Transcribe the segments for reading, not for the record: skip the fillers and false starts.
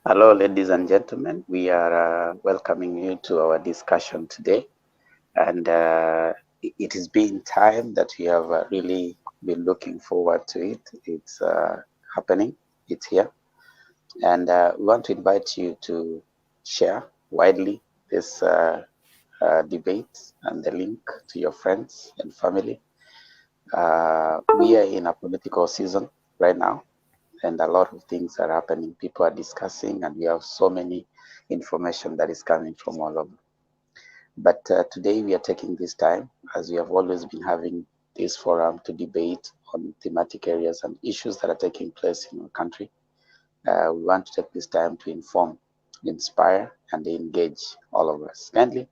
Hello, ladies and gentlemen. We are welcoming you to our discussion today. And it has been time that we have really been looking forward to it. It's happening, it's here. And we want to invite you to share widely this debate and the link to your friends and family. We are in a political season right now, and a lot of things are happening. People are discussing, and we have so many information that is coming from all over. But today we are taking this time, as we have always been having this forum, to debate on thematic areas and issues that are taking place in our country. We want to take this time to inform, inspire, and engage all of us. Kindly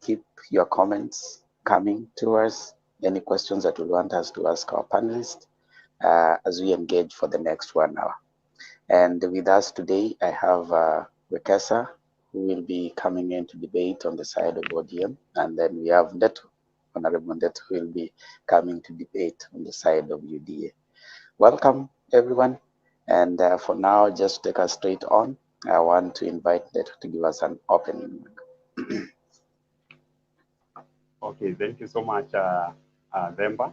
keep your comments coming to us. Any questions that you want us to ask our panelists as we engage for the next 1 hour. And with us today, I have Wekesa, who will be coming in to debate on the side of ODM. And then we have Ndeto, Honorable Ndeto, who will be coming to debate on the side of UDA. Welcome, everyone. And for now, just take us straight on. I want to invite Ndeto to give us an opening. Okay, thank you so much, Vemba.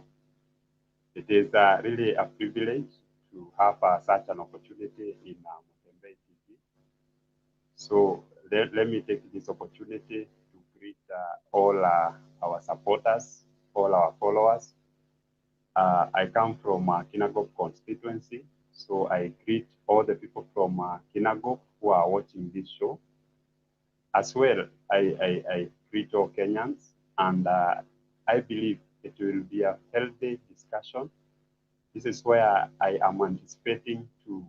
It is really a privilege to have such an opportunity in Mutua TV. So let me take this opportunity to greet all our supporters, all our followers. I come from Kinangop constituency, so I greet all the people from Kinangop who are watching this show. As well, I greet all Kenyans, and I believe it will be a healthy discussion. This is where I am anticipating to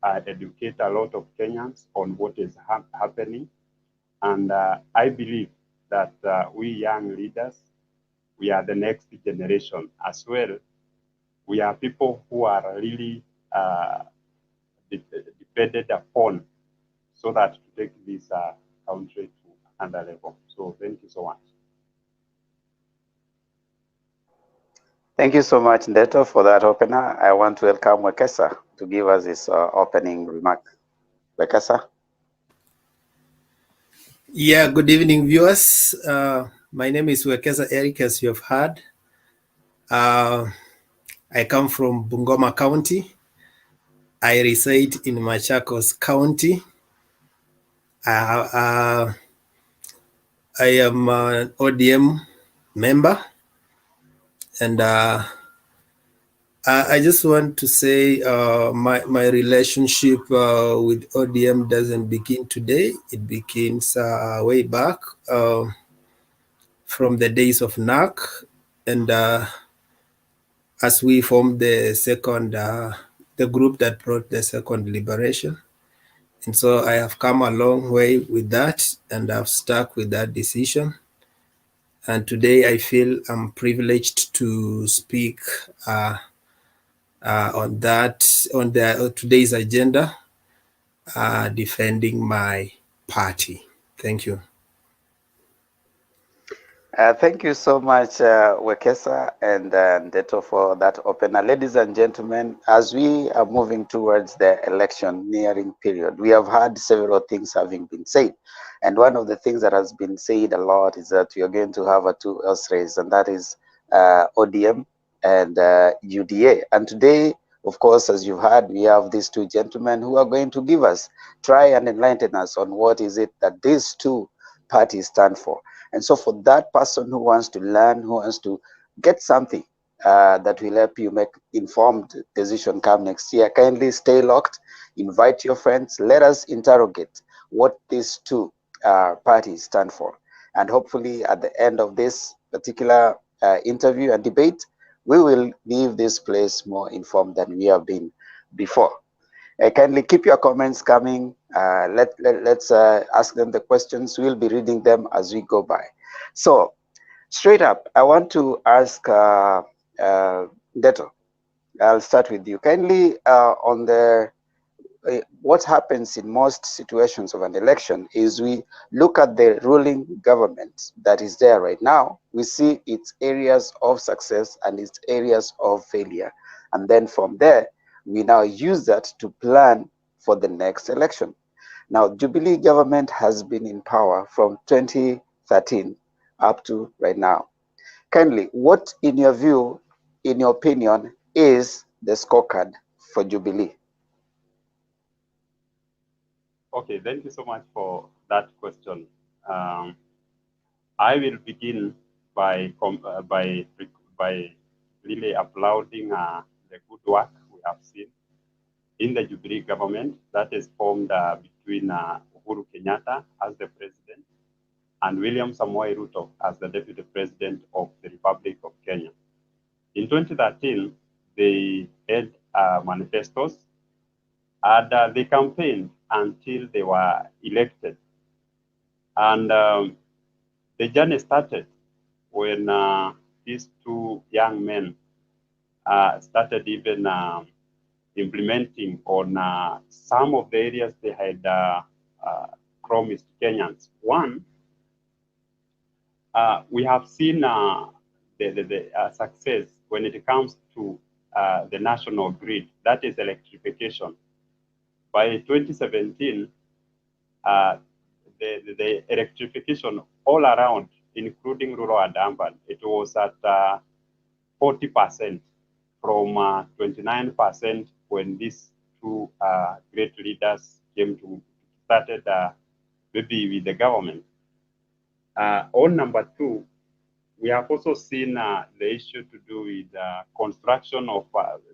educate a lot of Kenyans on what is happening. And I believe that we young leaders, we are the next generation as well. We are people who are really depended upon so that to take this country to another level. So thank you so much. Thank you so much, Ndeto, for that opener. I want to welcome Wekesa to give us his opening remark. Wekesa? Yeah, good evening, viewers. My name is Wekesa Eric, as you have heard. I come from Bungoma County. I reside in Machakos County. I am an ODM member, and I just want to say my relationship with ODM doesn't begin today. It begins way back from the days of NAC, and as we formed the second, the group that brought the second liberation. And so I have come a long way with that, and I've stuck with that decision. And today I feel I'm privileged to speak on that, on today's agenda, defending my party. Thank you. Thank you so much, Wekesa and Ndeto, for that opener. Ladies and gentlemen, as we are moving towards the election nearing period, we have had several things having been said. And one of the things that has been said a lot is that we are going to have a two-horse race, and that is ODM and UDA. And today, of course, as you've heard, we have these two gentlemen who are going to give us, try and enlighten us on what is it that these two parties stand for. And so for that person who wants to learn, who wants to get something that will help you make informed decision come next year, kindly stay locked, invite your friends, let us interrogate what these two parties stand for. And hopefully at the end of this particular interview and debate, we will leave this place more informed than we have been before. Kindly keep your comments coming. Let's ask them the questions. We'll be reading them as we go by. So, straight up, I want to ask Ndeto. I'll start with you. Kindly on the what happens in most situations of an election is we look at the ruling government that is there right now. We see its areas of success and its areas of failure, and then from there we now use that to plan for the next election. Now, Jubilee government has been in power from 2013 up to right now. Kindly, what in your view, in your opinion, is the scorecard for Jubilee? Okay, thank you so much for that question. I will begin by really applauding the good work we have seen in the Jubilee government that is formed between Uhuru Kenyatta as the president and William Samoei Ruto as the deputy president of the Republic of Kenya. In 2013, they had manifestos and they campaigned until they were elected. And the journey started when these two young men started even implementing on some of the areas they had promised Kenyans. One, we have seen the success when it comes to the national grid, that is electrification. By 2017, the electrification all around, including rural and urban, it was at 40% from 29% when these two great leaders came to started maybe with the government. On number two, we have also seen the issue to do with construction of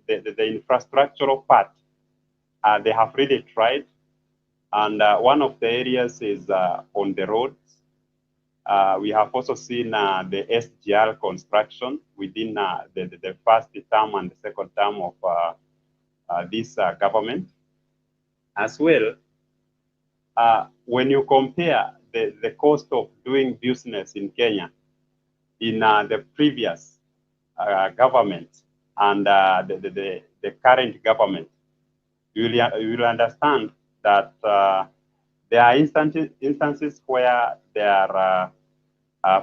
the infrastructural part. They have really tried, and one of the areas is on the roads. We have also seen the SGR construction within the first term and the second term of this government. As well, when you compare the cost of doing business in Kenya in the previous government and the current government, you will understand that there are instances where there are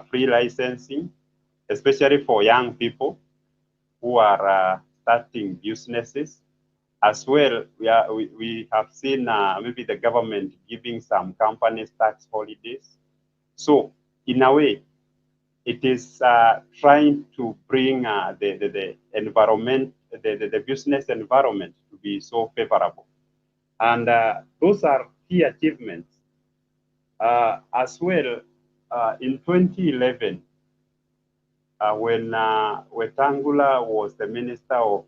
free licensing, especially for young people who are starting businesses. As well, we have seen maybe the government giving some companies tax holidays. So in a way, it is trying to bring the environment, the business environment to be so favorable. And those are key achievements. As well, in 2011, when Wetangula was the Minister of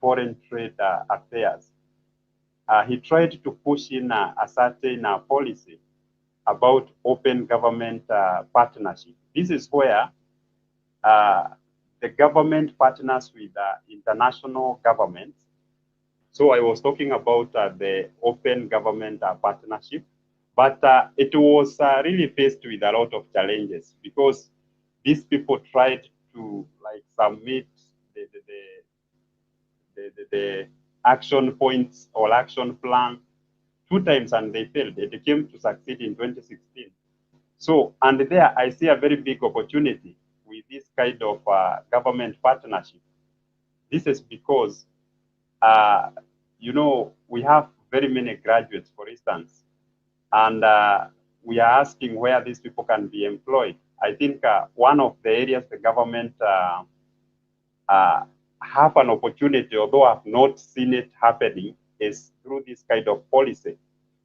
Foreign Trade Affairs, he tried to push in a certain policy about open government partnership. This is where the government partners with international governments. So I was talking about the open government partnership, but it was really faced with a lot of challenges because these people tried to submit the action points or action plan 2 times and they failed. It came to succeed in 2016. So, and there I see a very big opportunity with this kind of government partnership. This is because, you know, we have very many graduates, for instance, and we are asking where these people can be employed. I think one of the areas the government have an opportunity, although I've not seen it happening, is through this kind of policy.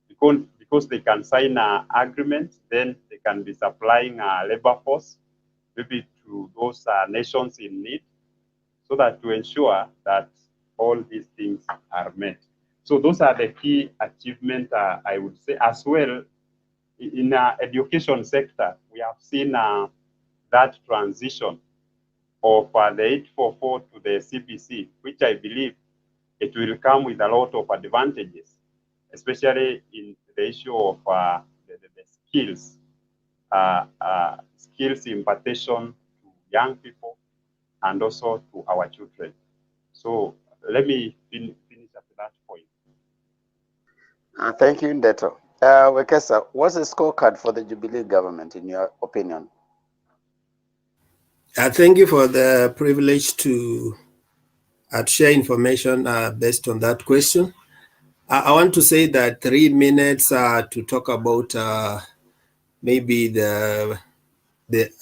Because they can sign agreements, then they can be supplying labor force, maybe to those nations in need, so that to ensure that all these things are met. So those are the key achievements, I would say. As well, in the education sector, we have seen that transition of the 844 to the CBC, which I believe it will come with a lot of advantages, especially in the issue of the skills, skills impartation to young people and also to our children. So let me finish at that point. Thank you, Ndeto. Wekesa, what's the scorecard for the Jubilee government, in your opinion? Thank you for the privilege to share information based on that question. I want to say that 3 minutes to talk about maybe the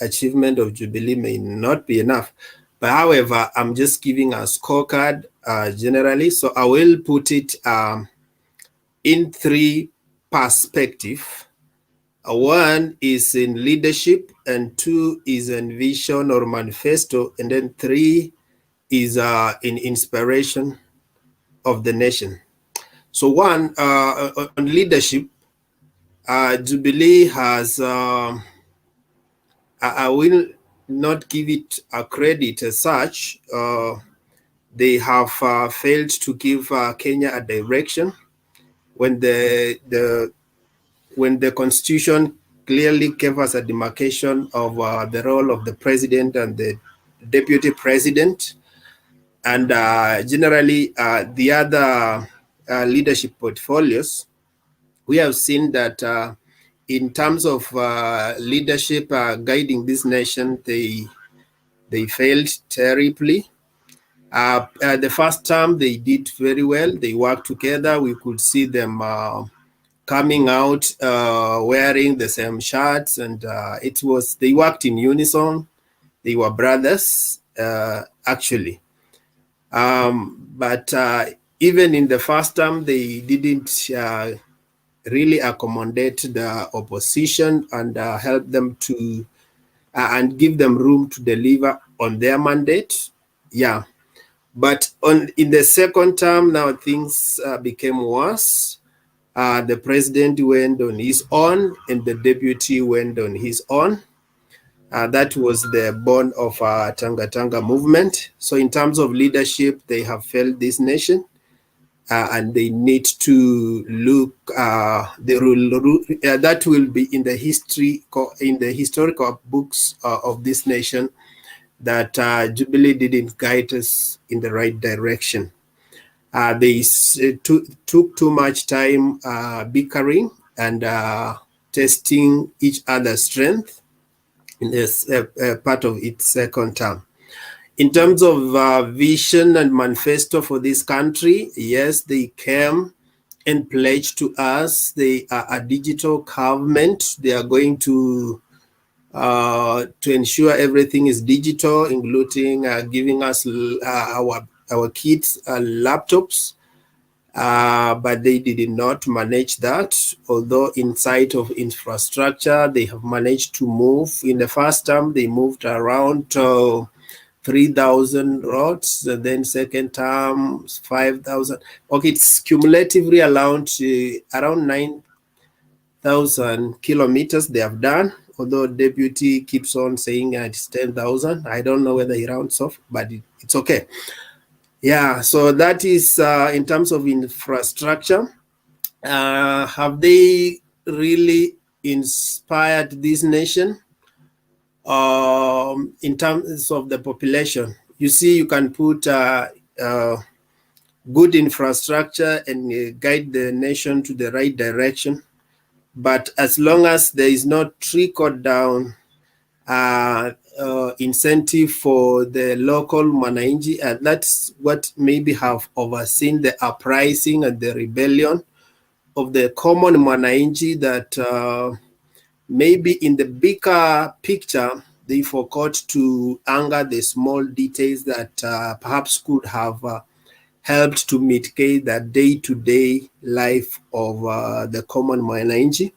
achievement of Jubilee may not be enough. But however, I'm just giving a scorecard generally. So I will put it in 3 perspectives. One is in leadership, and 2 is in vision or manifesto, and then 3 is in inspiration of the nation. So one, on leadership, Jubilee has, I will not give it a credit as such. They have failed to give Kenya a direction when the constitution clearly gave us a demarcation of the role of the president and the deputy president, and generally the other leadership portfolios. We have seen that in terms of leadership guiding this nation, they failed terribly. The first term, they did very well. They worked together. We could see them coming out wearing the same shirts, and they worked in unison. They were brothers, actually. But even in the first term, they didn't really accommodate the opposition and help them to and give them room to deliver on their mandate. Yeah. But in the second term, now things became worse. The president went on his own, and the deputy went on his own. That was the born of Tanga Tanga movement. So in terms of leadership, they have failed this nation. And they need to look that will be in the historical books of this nation, that Jubilee didn't guide us in the right direction. They took too much time bickering and testing each other's strength in this part of its second term. In terms of vision and manifesto for this country, yes, they came and pledged to us they are a digital government. They are going to ensure everything is digital, including giving us our kids laptops. But they did not manage that, although inside of infrastructure, they have managed to move. In the first term, they moved around 3,000 roads, and then second term 5,000. Okay, it's cumulatively around 9,000 kilometers they have done, although deputy keeps on saying it's 10,000. I don't know whether he rounds off, but it's okay. Yeah, so that is in terms of infrastructure. Have they really inspired this nation? In terms of the population, you see, you can put good infrastructure and guide the nation to the right direction. But as long as there is not trickle down incentive for the local mwananchi, and that's what maybe have overseen the uprising and the rebellion of the common mwananchi, that maybe in the bigger picture, they forgot to anger the small details that perhaps could have helped to mitigate the day-to-day life of the common mwananchi.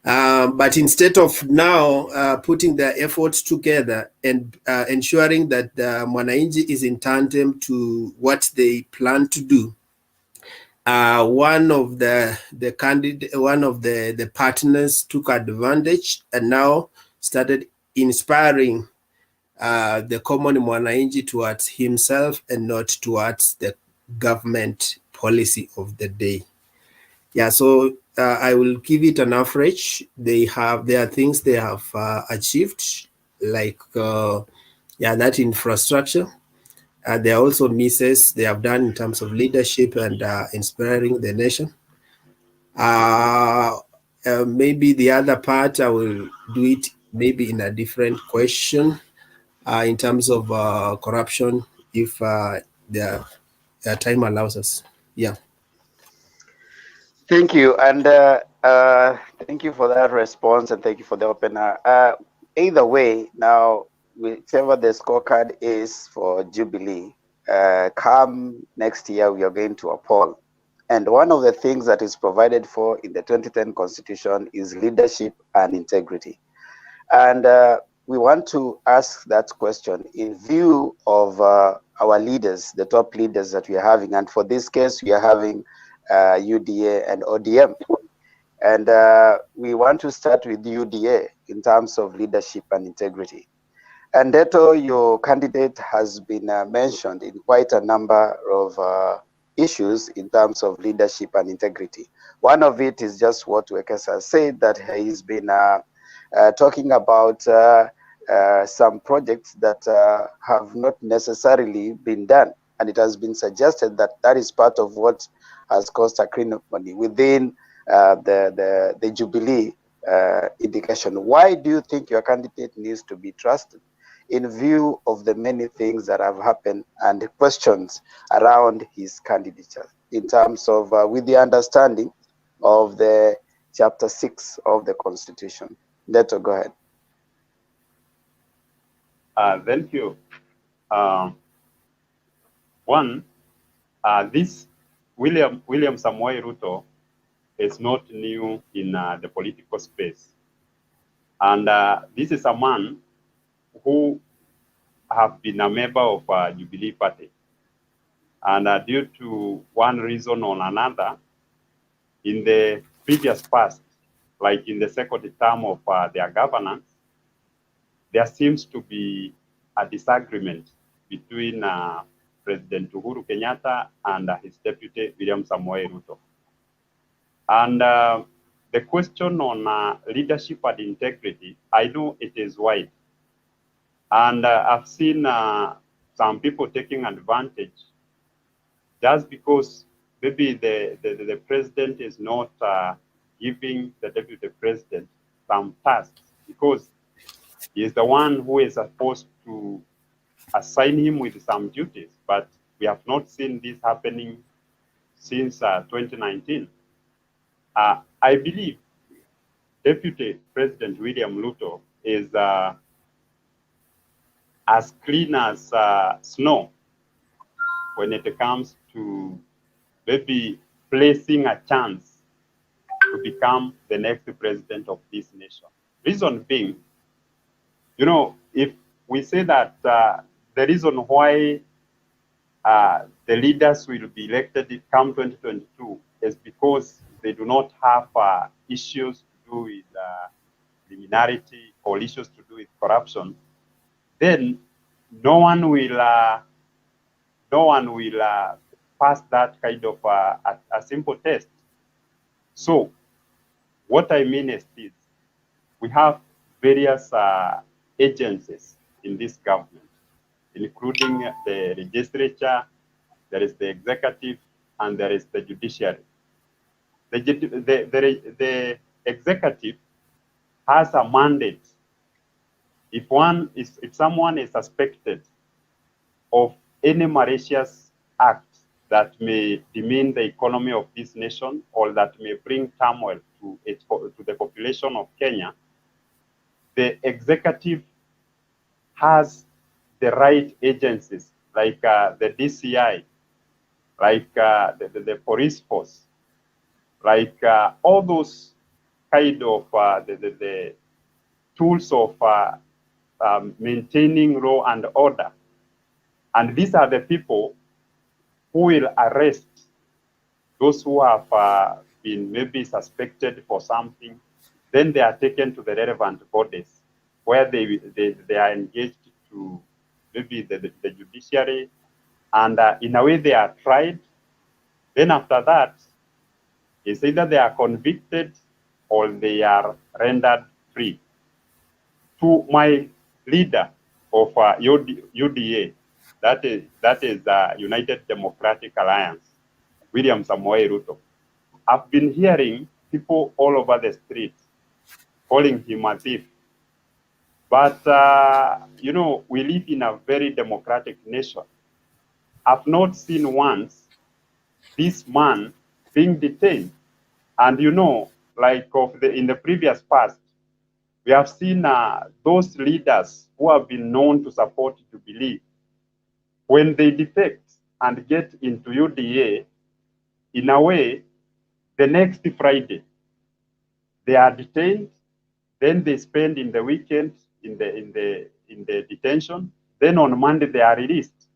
But instead of now putting their efforts together and ensuring that the mwananchi is in tandem to what they plan to do, one of the partners took advantage and now started inspiring the common mwananchi towards himself and not towards the government policy of the day. Yeah, so I will give it an average. There are things they have achieved, like that infrastructure. There are also misses they have done in terms of leadership and inspiring the nation. Maybe the other part, I will do it maybe in a different question in terms of corruption, if the time allows us. Yeah. Thank you, and thank you for that response, and thank you for the opener. Either way, now whichever the scorecard is for Jubilee, come next year we are going to a poll, and one of the things that is provided for in the 2010 Constitution is leadership and integrity, and we want to ask that question in view of our leaders, the top leaders that we are having, and for this case we are having UDA and ODM. And we want to start with UDA in terms of leadership and integrity. And Ndeto, your candidate has been mentioned in quite a number of issues in terms of leadership and integrity. One of it is just what Wekesa said, that he's been talking about some projects that have not necessarily been done. And it has been suggested that that is part of what has caused acrimony within the Jubilee indication. Why do you think your candidate needs to be trusted in view of the many things that have happened and the questions around his candidature in terms of with the understanding of the chapter 6 of the Constitution? Ndeto, go ahead. Thank you. This William Samoei Ruto is not new in the political space. And this is a man who have been a member of Jubilee Party. And due to one reason or another, in the previous past, like in the second term of their governance, there seems to be a disagreement between President Uhuru Kenyatta and his deputy, William Samoei Ruto. And the question on leadership and integrity, I know it is wide. And I've seen some people taking advantage just because maybe the president is not giving the deputy president some tasks, because he is the one who is supposed to assign him with some duties, but we have not seen this happening since 2019. I believe Deputy President William Ruto is as clean as snow when it comes to maybe placing a chance to become the next president of this nation. Reason being, you know, if we say that the reason why the leaders will be elected come 2022 is because they do not have issues to do with criminality or issues to do with corruption, then no one will pass that kind of a simple test. So what I mean is this: we have various agencies in this government, including the legislature, there is the executive, and there is the judiciary. The executive has a mandate. If someone is suspected of any malicious act that may demean the economy of this nation or that may bring turmoil to the population of Kenya, the executive has the right agencies like the DCI, like the police force, like all those kind of the tools of maintaining law and order. And these are the people who will arrest those who have been maybe suspected for something. Then they are taken to the relevant bodies where they are engaged to maybe the judiciary, and in a way they are tried. Then after that, it's either they are convicted or they are rendered free. To my leader of UDA, that is United Democratic Alliance, William Samoei Ruto, I've been hearing people all over the street calling him a thief. But, you know, we live in a very democratic nation. I've not seen once this man being detained. And you know, like in the previous past, we have seen those leaders who have been known to support Jubilee, when they defect and get into UDA, in a way, the next Friday, they are detained, then they spend in the weekend in the detention, then on Monday they are released.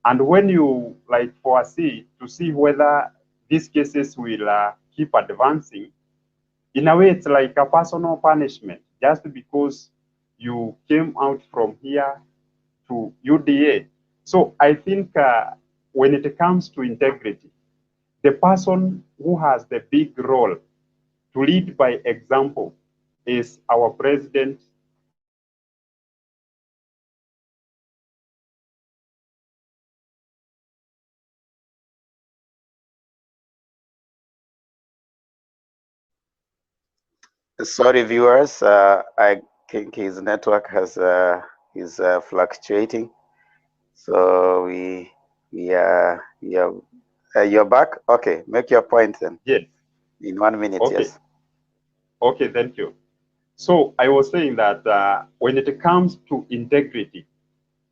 And when you like foresee to see whether these cases will keep advancing, in a way it's like a personal punishment, just because you came out from here to UDA. So I think when it comes to integrity, the person who has the big role to lead by example is our president. Sorry, viewers. I think his network has is fluctuating. So you're back. Okay, make your point then. Yes. In 1 minute. Okay. Yes. Okay. Thank you. So I was saying that when it comes to integrity,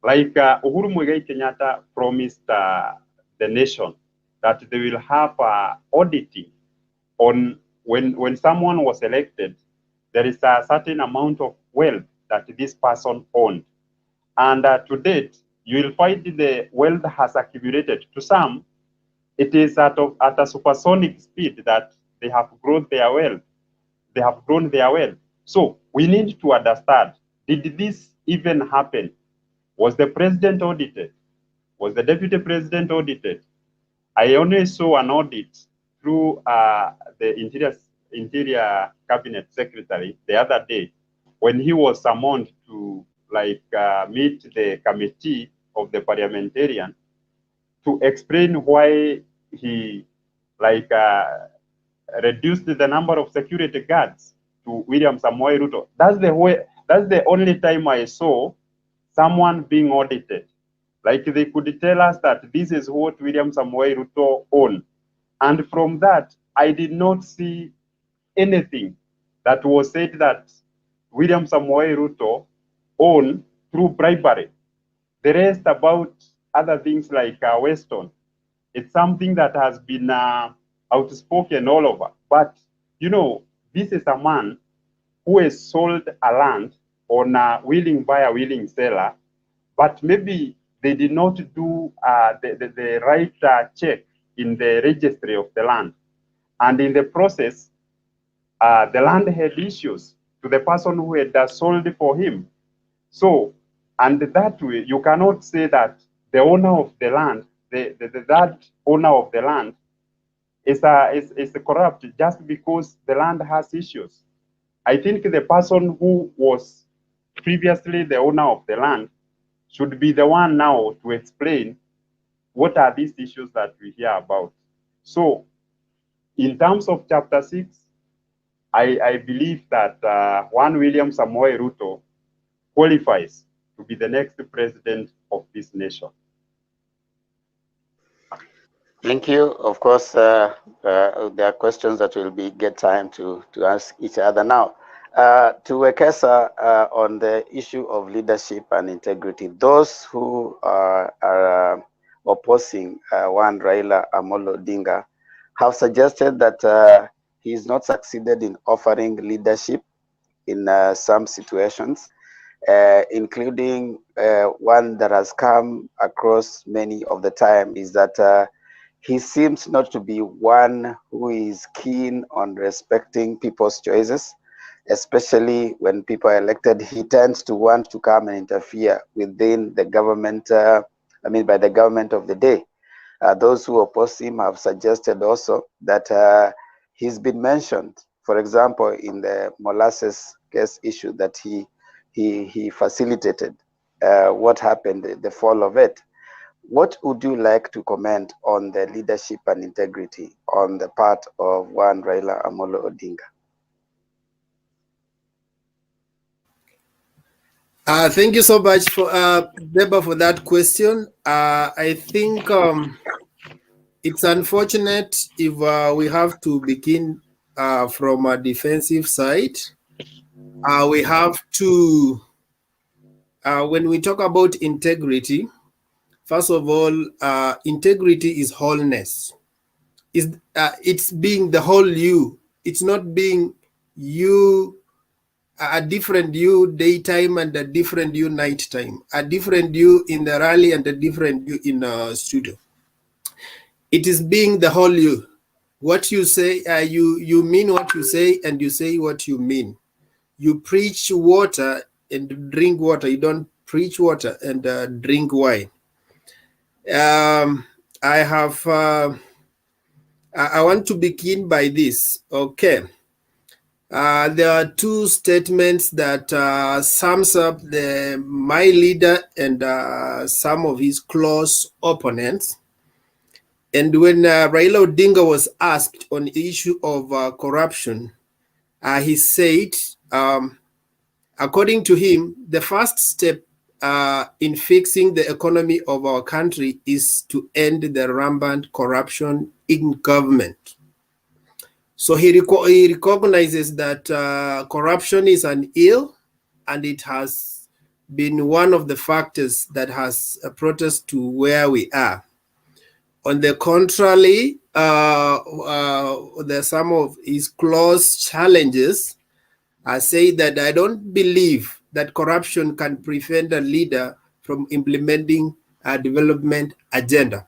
like Uhuru Muigai Kenyatta promised the nation that they will have auditing on when someone was elected, there is a certain amount of wealth that this person owned. And to date, you will find the wealth has accumulated. To some, it is at a supersonic speed that they have grown their wealth. They have grown their wealth. So we need to understand, did this even happen? Was the president audited? Was the deputy president audited? I only saw an audit through the Interior Cabinet Secretary the other day when he was summoned to meet the committee of the parliamentarian to explain why he reduced the number of security guards to William Samoei Ruto. That's the only time I saw someone being audited. Like they could tell us that this is what William Samoei Ruto owned. And from that, I did not see anything that was said that William Samoei Ruto owned through bribery. The rest about other things like Weston, it's something that has been outspoken all over. But, you know, this is a man who has sold a land on a willing buyer, willing seller, but maybe they did not do the right check in the registry of the land. And in the process, the land had issues to the person who had sold for him. So, and that way, you cannot say that the owner of the land, that owner of the land is corrupt just because the land has issues. I think the person who was previously the owner of the land should be the one now to explain what are these issues that we hear about. So, in terms of Chapter 6, I believe that one William Samoei Ruto qualifies to be the next president of this nation. Thank you. Of course, there are questions that will get time to ask each other now. To Wekesa, on the issue of leadership and integrity, those who are opposing one Raila Amolo Odinga have suggested that he's not succeeded in offering leadership in some situations, including one that has come across many of the time is that he seems not to be one who is keen on respecting people's choices, especially when people are elected. He tends to want to come and interfere within the government, by the government of the day. Those who oppose him have suggested also that he's been mentioned, for example, in the molasses case issue that he facilitated what happened, the fall of it. What would you like to comment on the leadership and integrity on the part of one Raila Amolo Odinga? Thank you so much for Deba for that question. I think it's unfortunate if we have to begin from a defensive side. We have to, when we talk about integrity, first of all, integrity is wholeness. It's being the whole you. It's not being you, a different you daytime and a different you nighttime, a different you in the rally and a different you in a studio. It is being the whole you. What you say, you mean what you say, and you say what you mean. You preach water and drink water. You don't preach water and drink wine. I have. I want to begin by this. Okay. There are two statements that sums up my leader and some of his close opponents. And when Raila Odinga was asked on the issue of corruption, he said, according to him, the first step in fixing the economy of our country is to end the rampant corruption in government. So he recognizes that corruption is an ill, and it has been one of the factors that has brought us to where we are. On the contrary, there's some of his close challenges. I say that I don't believe that corruption can prevent a leader from implementing a development agenda.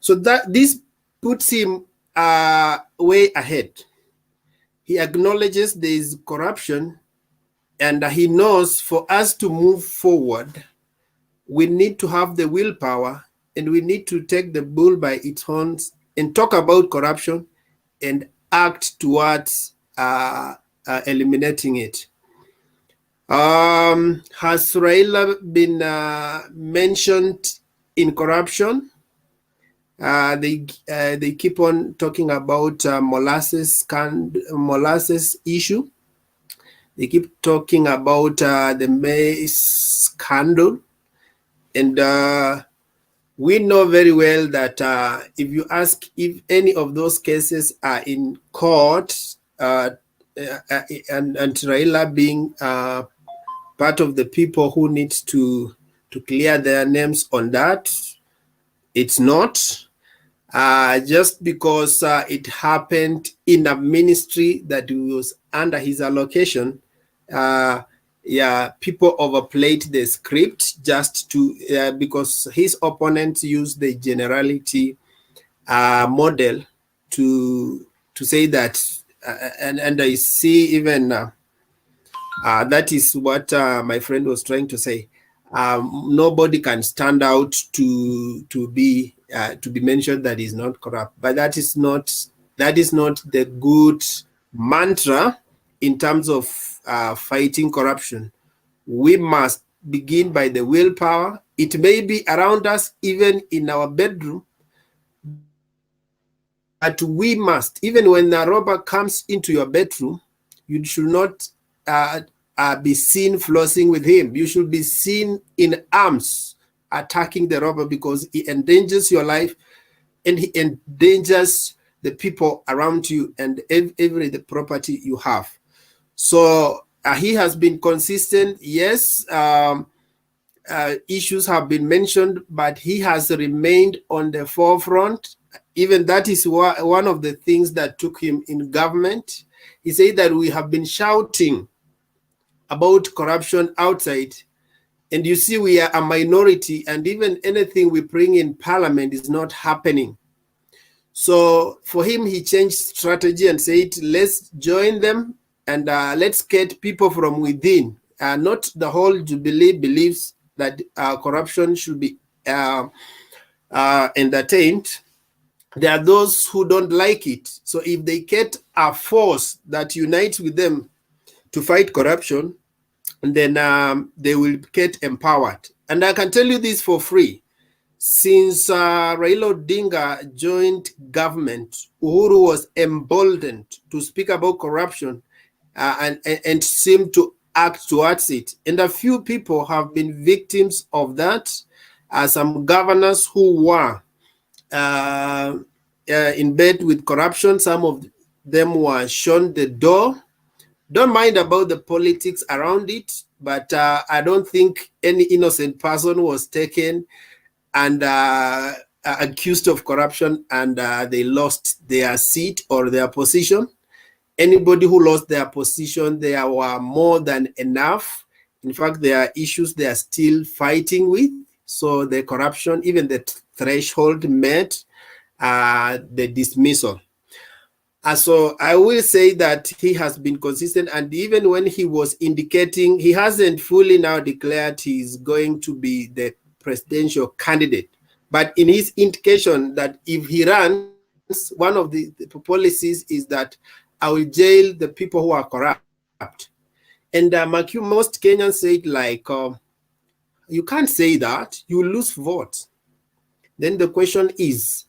So that this puts him way ahead. He acknowledges there is corruption, and he knows for us to move forward, we need to have the willpower, and we need to take the bull by its horns and talk about corruption and act towards eliminating it. Has Raila been mentioned in corruption? They keep on talking about molasses issue. They keep talking about the maize scandal, and we know very well that if you ask if any of those cases are in court, and Raila being part of the people who needs to clear their names on that, it's not. Just because it happened in a ministry that was under his allocation, people overplayed the script just to because his opponents used the generality model to say that, and I see even that is what my friend was trying to say. Nobody can stand out to be mentioned that is not corrupt, but that is not the good mantra in terms of fighting corruption. We must begin by the willpower. It may be around us, even in our bedroom, but we must, even when a robber comes into your bedroom, you should not be seen flossing with him. You should be seen in arms attacking the robber, because he endangers your life and he endangers the people around you and the property you have. So he has been consistent. Yes, issues have been mentioned, but he has remained on the forefront. Even that is one of the things that took him in government. He said that we have been shouting about corruption outside, and you see we are a minority, and even anything we bring in parliament is not happening. So for him, he changed strategy and said, let's join them and let's get people from within. Not the whole Jubilee believes that corruption should be entertained. There are those who don't like it. So if they get a force that unites with them to fight corruption, and then they will get empowered. And I can tell you this for free. Since Raila Odinga joined government, Uhuru was emboldened to speak about corruption and seem to act towards it. And a few people have been victims of that. Some governors who were in bed with corruption, some of them were shown the door. Don't mind about the politics around it, but I don't think any innocent person was taken and accused of corruption and they lost their seat or their position. Anybody who lost their position, there were more than enough. In fact, there are issues they are still fighting with. So the corruption, even the threshold met the dismissal. So I will say that he has been consistent, and even when he was indicating, he hasn't fully now declared he is going to be the presidential candidate. But in his indication that if he runs, one of the policies is that I will jail the people who are corrupt. And most Kenyans say it like, you can't say that, you lose votes. Then the question is,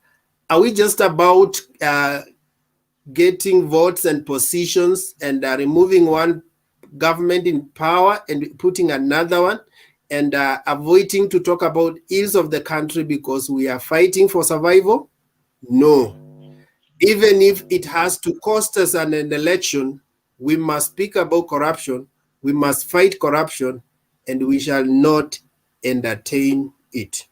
are we just about getting votes and positions and removing one government in power and putting another one and avoiding to talk about ills of the country because we are fighting for survival? No. Even if it has to cost us an election, we must speak about corruption, we must fight corruption, and we shall not entertain it.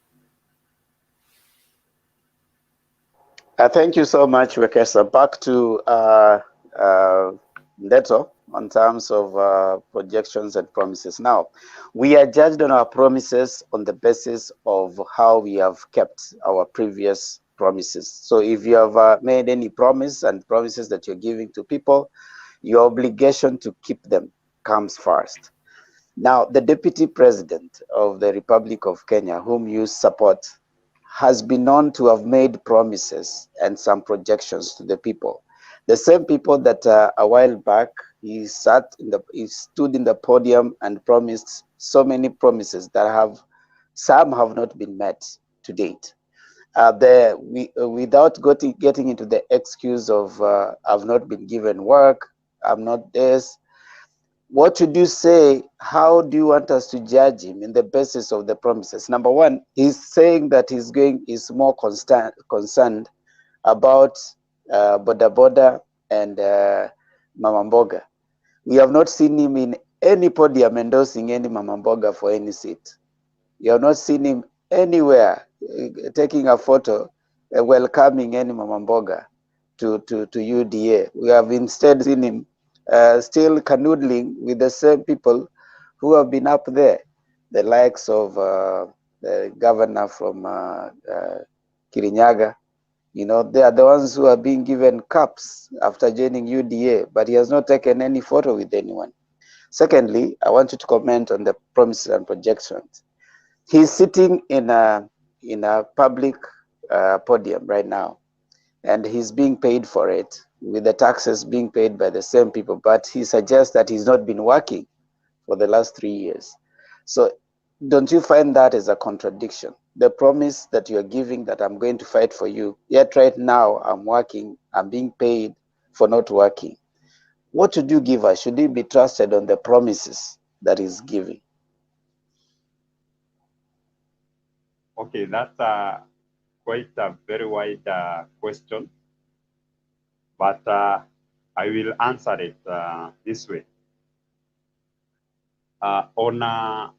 Thank you so much, Wekesa. Back to Ndeto on terms of projections and promises. Now, we are judged on our promises on the basis of how we have kept our previous promises. So if you have made any promise and promises that you're giving to people, your obligation to keep them comes first. Now, the Deputy President of the Republic of Kenya, whom you support, has been known to have made promises and some projections to the people. The same people that a while back he stood in the podium and promised so many promises that some have not been met to date. Without getting into the excuse of I've not been given work, I'm not this. What should you say? How do you want us to judge him in the basis of the promises? Number one, he's saying that is more concerned about Boda Boda and Mama Mboga. We have not seen him in any podium endorsing any Mama Mboga for any seat. You have not seen him anywhere taking a photo welcoming any Mama Mboga to UDA. We have instead seen him still canoodling with the same people who have been up there, the likes of the governor from Kirinyaga. You know, they are the ones who are being given cups after joining UDA, but he has not taken any photo with anyone. Secondly, I want you to comment on the promises and projections. He's sitting in a public podium right now, and he's being paid for it, with the taxes being paid by the same people, but he suggests that he's not been working for the last 3 years. So don't you find that as a contradiction? The promise that you're giving that I'm going to fight for you, yet right now I'm working, I'm being paid for not working. What should you give us? Should he be trusted on the promises that he's giving? Okay, that's quite a very wide question, but I will answer it this way. On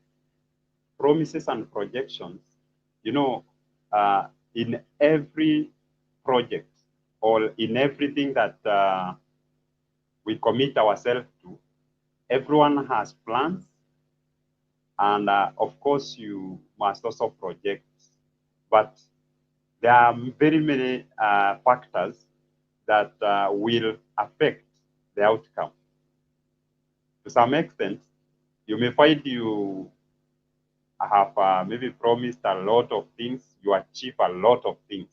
promises and projections, you know, in every project or in everything that we commit ourselves to, everyone has plans, and of course you must also project. But there are very many factors that will affect the outcome. To some extent, you may find you have maybe promised a lot of things, you achieve a lot of things.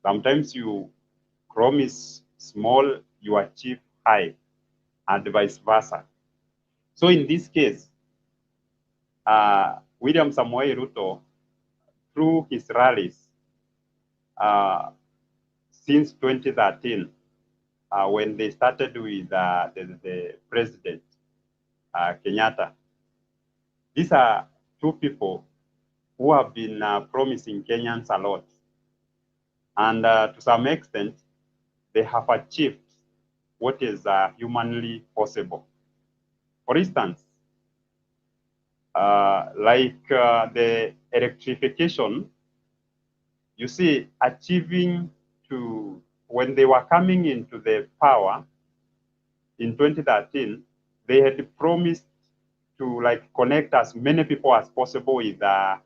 Sometimes you promise small, you achieve high, and vice versa. So in this case, William Samoei Ruto, through his rallies since 2013, when they started with the president, Kenyatta, these are two people who have been promising Kenyans a lot. And to some extent, they have achieved what is humanly possible. For instance, the electrification, you see, achieving to, when they were coming into the power in 2013, they had promised to connect as many people as possible with the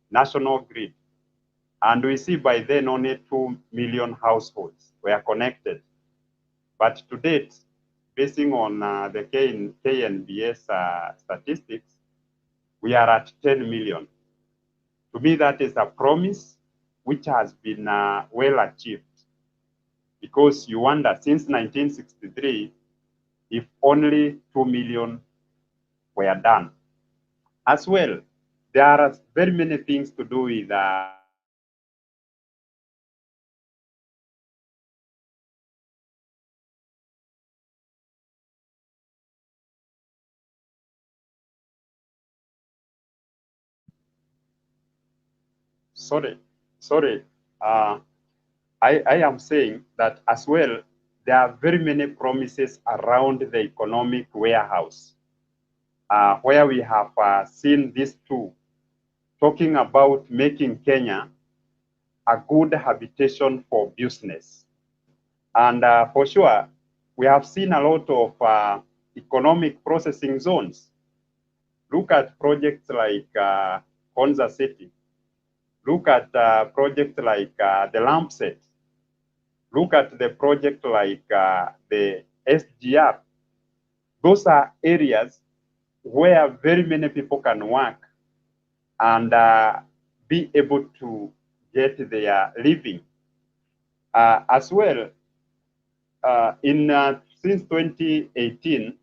national grid. And we see by then only 2 million households were connected. But to date, basing on the KNBS statistics, we are at 10 million. To me, that is a promise which has been well achieved. Because you wonder, since 1963, if only 2 million were done. As well, there are very many things to do with I am saying that as well, there are very many promises around the economic warehouse, where we have seen these two talking about making Kenya a good habitation for business. And for sure, we have seen a lot of economic processing zones. Look at projects like Konza City. Look at projects like the Lampset. Look at the project like the SGR. Those are areas where very many people can work and be able to get their living. As well, since 2018,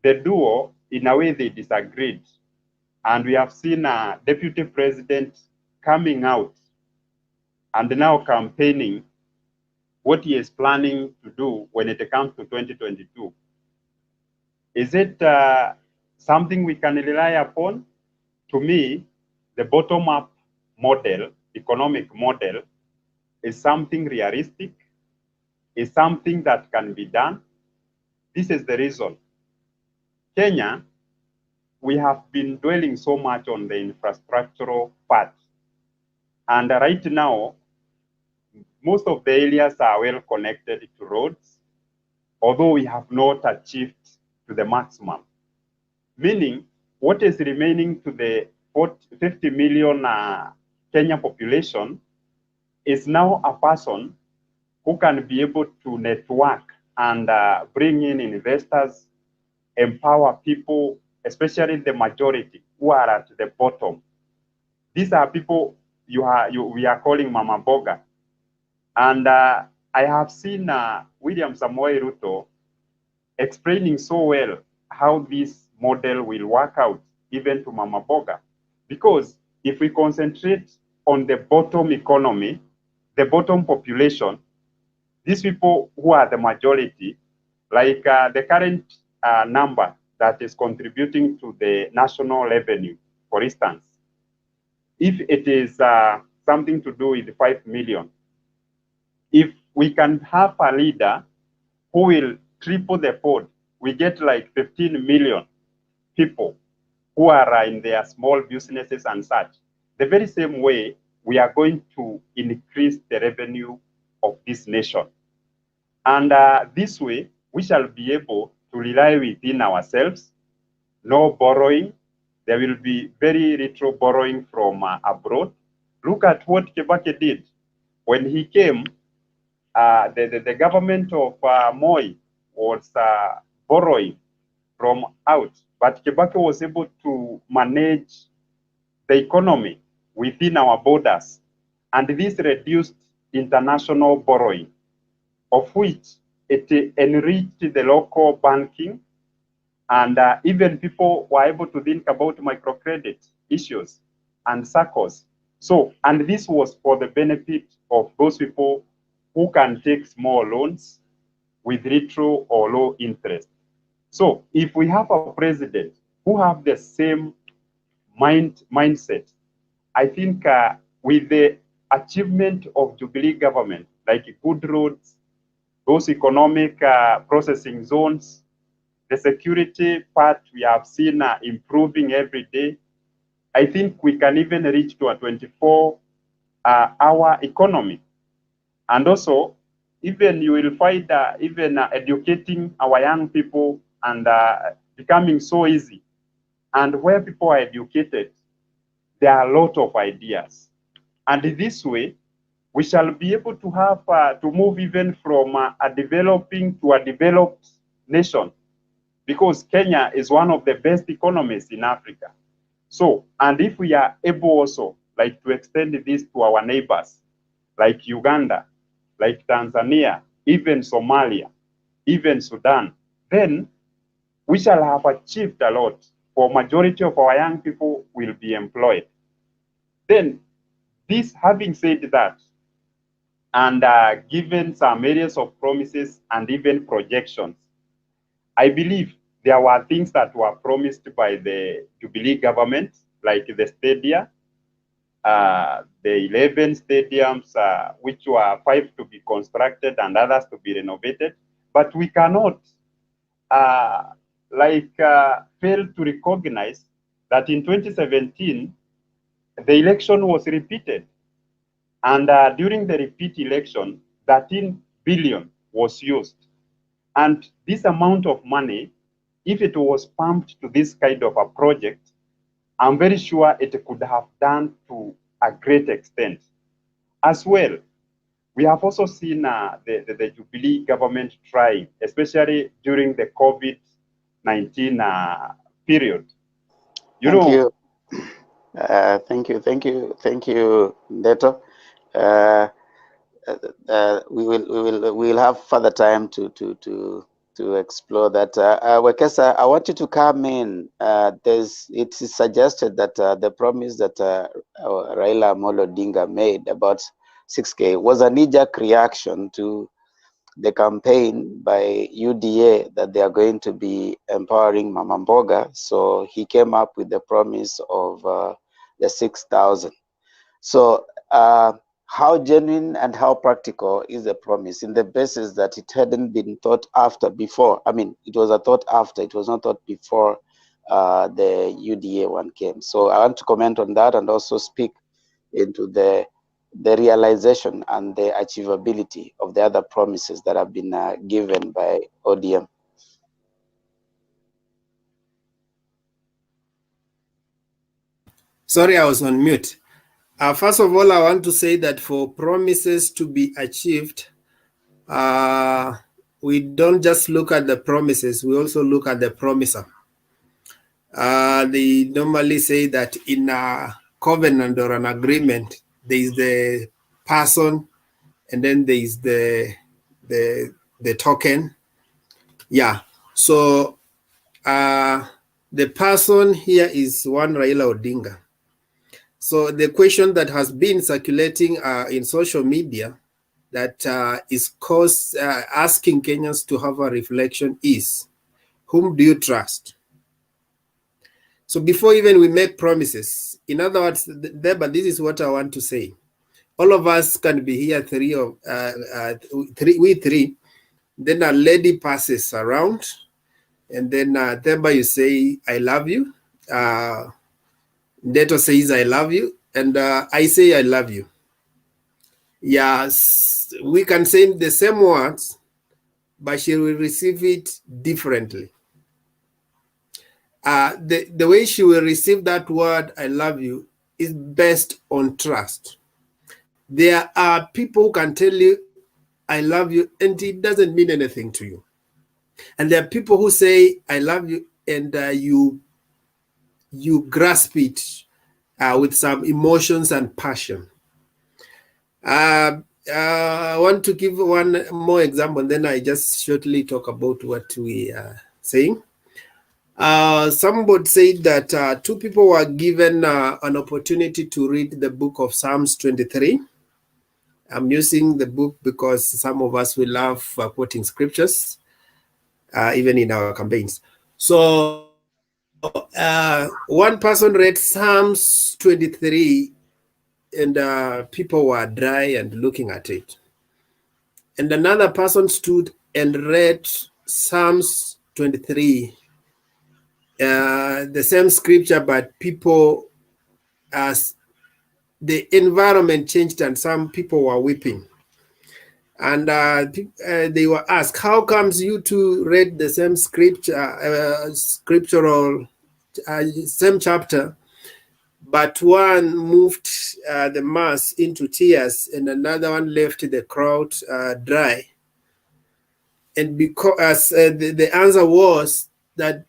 the duo, in a way, they disagreed. And we have seen a deputy president coming out and now campaigning what he is planning to do when it comes to 2022. Is it something we can rely upon? To me, the bottom-up model, economic model, is something realistic, is something that can be done. This is the reason. Kenya, we have been dwelling so much on the infrastructural part. And right now, most of the areas are well connected to roads, although we have not achieved to the maximum. Meaning, what is remaining to the 50 million Kenyan population is now a person who can be able to network and bring in investors, empower people, especially the majority who are at the bottom. These are people we are calling Mama Boga. And I have seen William Samoei Ruto explaining so well how this model will work out, even to Mama Boga. Because if we concentrate on the bottom economy, the bottom population, these people who are the majority, like the current number that is contributing to the national revenue, for instance, if it is something to do with 5 million, if we can have a leader who will triple the fold, we get like 15 million people who are in their small businesses and such. The very same way, we are going to increase the revenue of this nation. And this way, we shall be able to rely within ourselves, no borrowing. There will be very little borrowing from abroad. Look at what Kibaki did. When he came, the government of Moi was borrowing from out, but Kibaki was able to manage the economy within our borders, and this reduced international borrowing, of which it enriched the local banking, and even people were able to think about microcredit issues and circles. So, and this was for the benefit of those people who can take small loans with little or low interest. So, if we have a president who have the same mindset, I think with the achievement of Jubilee government, like good roads, those economic processing zones, the security part we have seen improving every day. I think we can even reach to a 24-hour economy. And also, even you will find even educating our young people and becoming so easy. And where people are educated, there are a lot of ideas. And this way, we shall be able to have to move even from a developing to a developed nation, because Kenya is one of the best economies in Africa. So, and if we are able also like to extend this to our neighbors, like Uganda, like Tanzania, even Somalia, even Sudan, then we shall have achieved a lot, for majority of our young people will be employed. Then, this having said that, and given some areas of promises and even projections, I believe there were things that were promised by the Jubilee government, like the stadia, the 11 stadiums, which were 5 to be constructed and others to be renovated. But we cannot fail to recognize that in 2017, the election was repeated. And during the repeat election, 13 billion was used. And this amount of money, if it was pumped to this kind of a project, I'm very sure it could have done to a great extent. As well, we have also seen the Jubilee government trying, especially during the COVID-19 period. Thank you, Ndeto. We will have further time to explore that. Wekesa, I want you to come in. It is suggested that the promise that Raila Amolo Odinga made about 6K was a knee-jerk reaction to the campaign by UDA that they are going to be empowering Mama Mboga. So he came up with the promise of the 6,000. So how genuine and how practical is the promise in the basis that it hadn't been thought after before? I mean, it was a thought after, it was not thought before the UDA one came. So I want to comment on that and also speak into the realization and the achievability of the other promises that have been given by ODM. Sorry, I was on mute. First of all, I want to say that for promises to be achieved, we don't just look at the promises, we also look at the promiser. They normally say that in a covenant or an agreement, there is the person and then there is the token. Yeah, so the person here is one Raila Odinga. So the question that has been circulating in social media that is asking Kenyans to have a reflection is, whom do you trust? So before even we make promises, in other words, but this is what I want to say. All of us can be here, we three, then a lady passes around, and then thereby you say, I love you. Ndeto says, I love you, and I say, I love you. Yes, we can say the same words, but she will receive it differently. The way she will receive that word, I love you, is based on trust. There are people who can tell you, I love you, and it doesn't mean anything to you. And there are people who say, I love you, and you grasp it with some emotions and passion. I want to give one more example, and then I just shortly talk about what we are saying. Somebody said that 2 people were given an opportunity to read the book of Psalms 23. I'm using the book because some of us will love quoting scriptures, even in our campaigns. So one person read Psalms 23, and people were dry and looking at it. and another person stood and read Psalms 23, the same scripture, but people, as the environment changed and some people were weeping. And they were asked, how comes you two read the same scripture, scriptural, same chapter, but one moved the mass into tears and another one left the crowd dry? And because the answer was that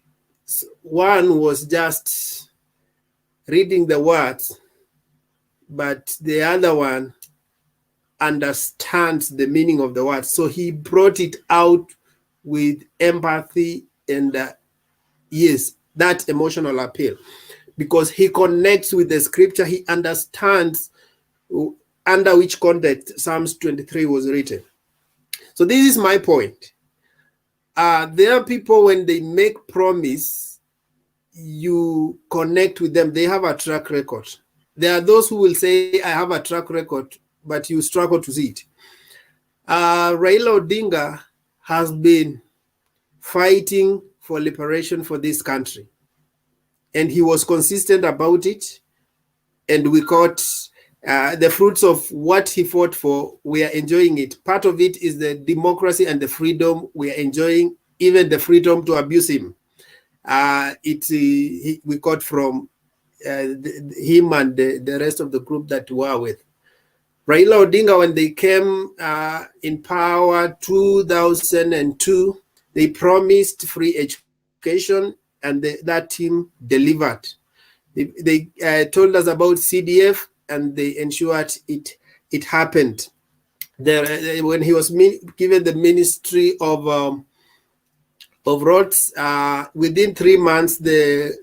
one was just reading the words, but the other one understands the meaning of the word. So he brought it out with empathy and yes, that emotional appeal, because he connects with the scripture. He understands under which context Psalms 23 was written. So this is my point. There are people, when they make promise, you connect with them. They have a track record. There are those who will say, I have a track record, but you struggle to see it. Raila Odinga has been fighting for liberation for this country, and he was consistent about it, and we caught the fruits of what he fought for. We are enjoying it. Part of it is the democracy and the freedom we are enjoying, even the freedom to abuse him. We caught from him and the rest of the group that we are with. Raila Odinga, when they came in power 2002, they promised free education, and that team delivered. They told us about CDF, and they ensured it happened. When he was given the Ministry of Roads, within 3 months, the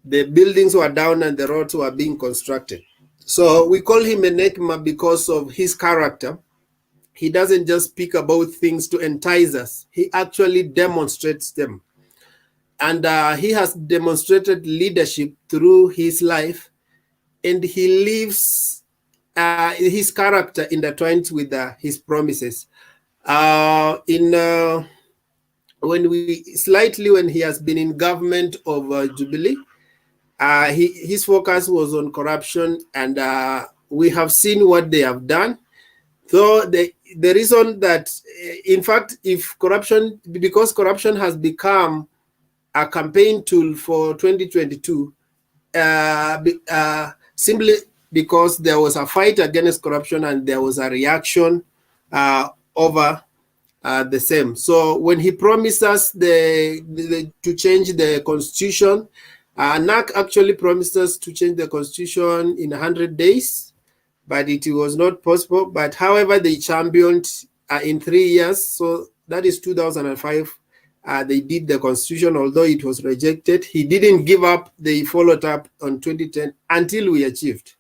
buildings were down and the roads were being constructed. So we call him Enigma because of his character. He doesn't just speak about things to entice us. He actually demonstrates them. And he has demonstrated leadership through his life, and he lives his character intertwines with his promises. When he has been in government of Jubilee, his focus was on corruption, and we have seen what they have done. So the reason that, in fact, because corruption has become a campaign tool for 2022, simply because there was a fight against corruption and there was a reaction over the same. So when he promised us to change the constitution, NAC actually promised us to change the constitution in 100 days, but it was not possible. But however, they championed in 3 years. So that is 2005. They did the constitution, although it was rejected. He didn't give up. They followed up on 2010 until we achieved.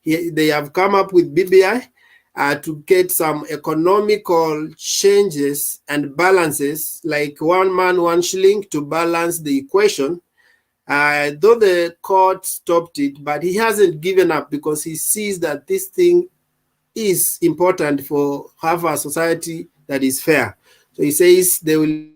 They have come up with BBI to get some economical changes and balances, like 1 man, 1 shilling, to balance the equation. Though the court stopped it, but he hasn't given up, because he sees that this thing is important for have a society that is fair. So he says they will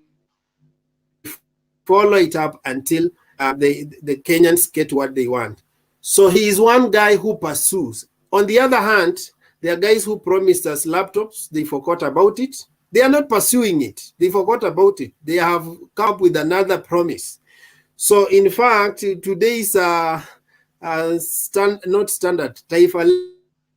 follow it up until the Kenyans get what they want. So he is one guy who pursues. On the other hand, there are guys who promised us laptops. They forgot about it. They are not pursuing it. They forgot about it. They have come up with another promise. So in fact, today's not standard Taifa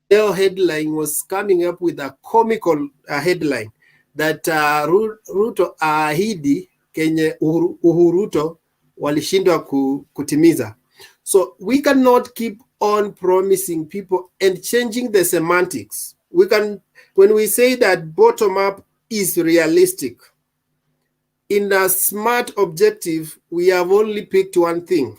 Leo headline was coming up with a comical headline that Ruto ahidi kenye Uhuruto walishindwa kutimiza. So we cannot keep on promising people and changing the semantics. When we say that bottom up is realistic, in a smart objective, we have only picked one thing.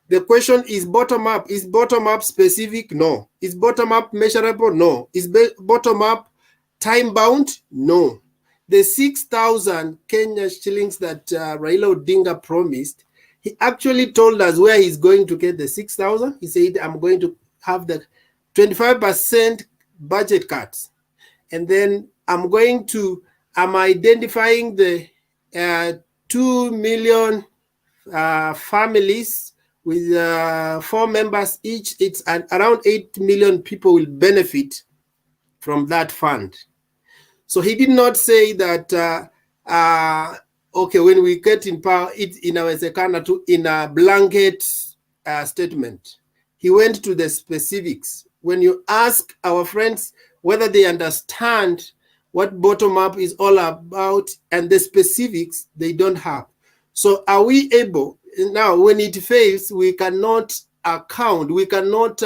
The question is bottom up. Is bottom up specific? No. Is bottom up measurable? No. Is bottom up time bound? No. The 6,000 Kenya shillings that Raila Odinga promised, he actually told us where he's going to get the 6,000. He said, I'm going to have the 25% budget cuts. And then I'm identifying the 2 million families with 4 members each. It's around 8 million people will benefit from that fund. So he did not say that, okay, when we get in power, it's inawezekana tu in a blanket statement. He went to the specifics. When you ask our friends whether they understand what bottom-up is all about and the specifics, they don't have. So are we able, now when it fails, we cannot account, we cannot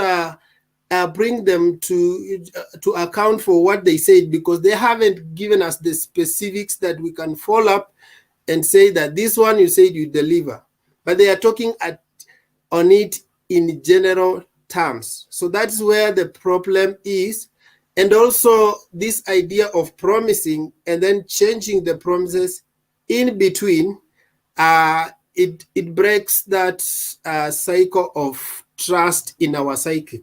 bring them to account for what they said, because they haven't given us the specifics that we can follow up and say that this one you said you deliver. But they are talking on it in general terms. So that's where the problem is. And also this idea of promising and then changing the promises in between, it breaks that cycle of trust in our psychic.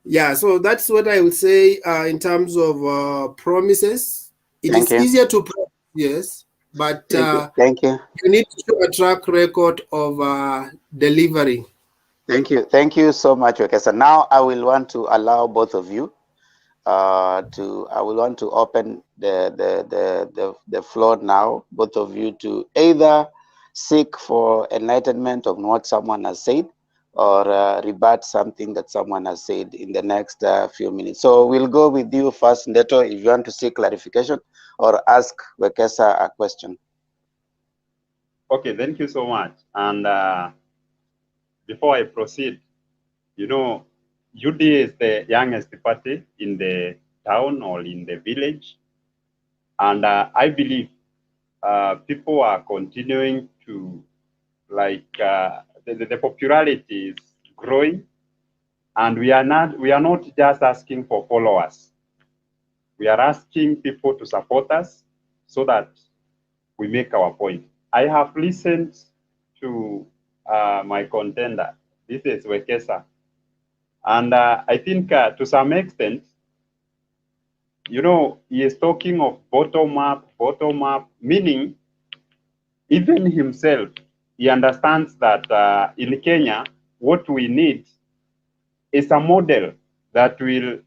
Yeah, so that's what I would say in terms of promises. It is easier to promise, yes, but Thank you. You need to show a track record of delivery. Thank you. Thank you so much, Wekesa. Now I will want to allow both of you I will want to open the floor now, both of you, to either seek for enlightenment on what someone has said or rebut something that someone has said in the next few minutes. So we'll go with you first, Ndeto, if you want to seek clarification or ask Wekesa a question. Okay, thank you so much. And before I proceed, you know, UDA is the youngest party in the town or in the village. And I believe people are continuing to, like, the popularity is growing. And we are not just asking for followers. We are asking people to support us so that we make our point. I have listened to my contender. This is Wekesa. And I think to some extent, you know, he is talking of bottom up, meaning even himself, he understands that in Kenya, what we need is a model that will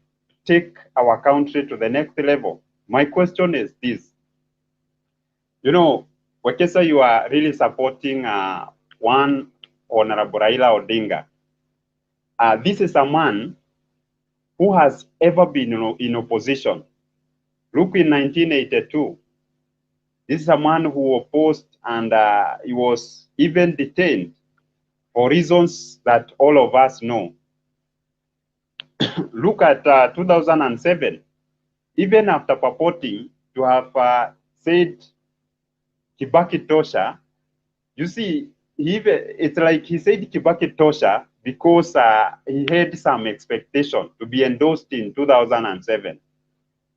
take our country to the next level. My question is this. You know, Wekesa, you are really supporting one Honorable Raila Odinga. This is a man who has ever been in opposition. Look, in 1982, this is a man who opposed, and he was even detained for reasons that all of us know. Look at 2007, even after purporting to have said Kibaki Tosha, you see, it's like he said Kibaki Tosha because he had some expectation to be endorsed in 2007.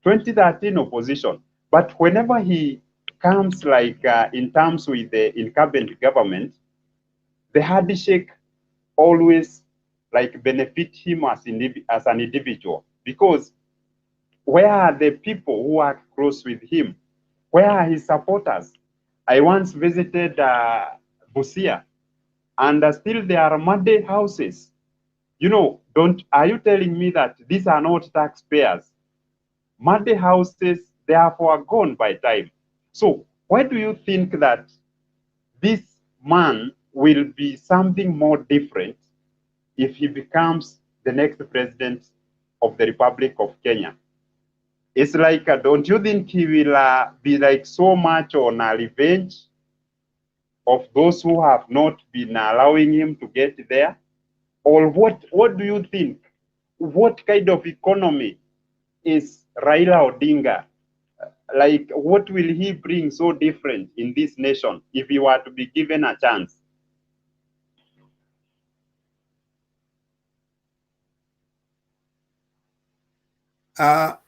2013 opposition. But whenever he comes like in terms with the incumbent government, the handshake always like benefit him as an individual, because where are the people who are close with him? Where are his supporters? I once visited Busia, and still there are muddy houses. You know, are you telling me that these are not taxpayers? Muddy houses, they are forgone by time. So why do you think that this man will be something more different if he becomes the next president of the Republic of Kenya? It's like, don't you think he will be like so much on a revenge of those who have not been allowing him to get there? Or what do you think? What kind of economy is Raila Odinga? Like, what will he bring so different in this nation if he were to be given a chance?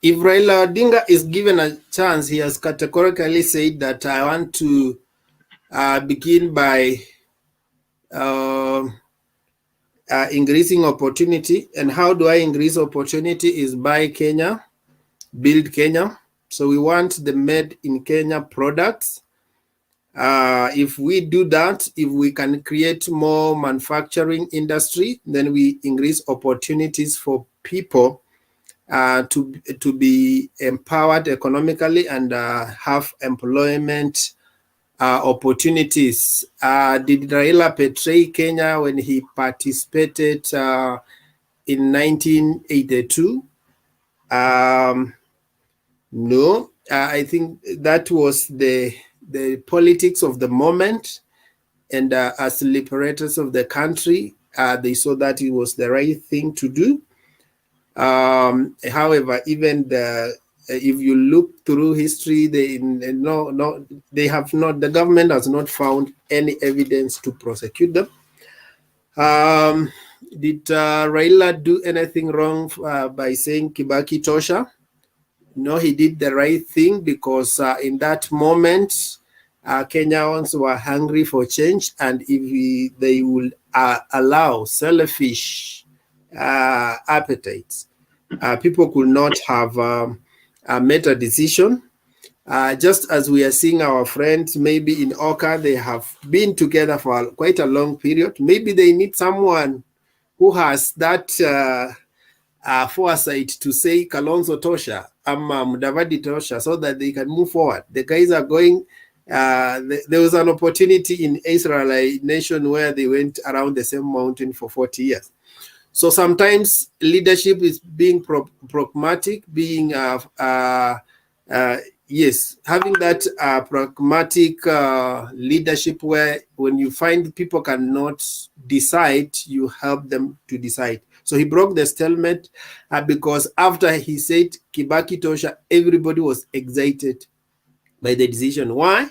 If Raila Odinga is given a chance, he has categorically said that I want to begin by increasing opportunity. And how do I increase opportunity is buy Kenya, build Kenya. So we want the made in Kenya products. If we do that, if we can create more manufacturing industry, then we increase opportunities for people to be empowered economically and have employment opportunities. Did Raila betray Kenya when he participated in 1982? No, I think that was the politics of the moment, and as liberators of the country, they saw that it was the right thing to do. However, even if you look through history, the government has not found any evidence to prosecute them. Did Raila do anything wrong by saying Kibaki Tosha? No, he did the right thing, because in that moment, Kenyans were hungry for change, and if they would allow selfish appetites, people could not have made a decision. Just as we are seeing our friends, maybe in Oka, they have been together for quite a long period. Maybe they need someone who has that foresight to say Kalonzo Tosha, Mudavadi Tosha, so that they can move forward. The guys are going. There was an opportunity in Israelite nation where they went around the same mountain for 40 years. So sometimes leadership is being pragmatic, being yes, having that pragmatic leadership where when you find people cannot decide, you help them to decide. So he broke the stalemate because after he said Kibaki Tosha, everybody was excited by the decision. Why?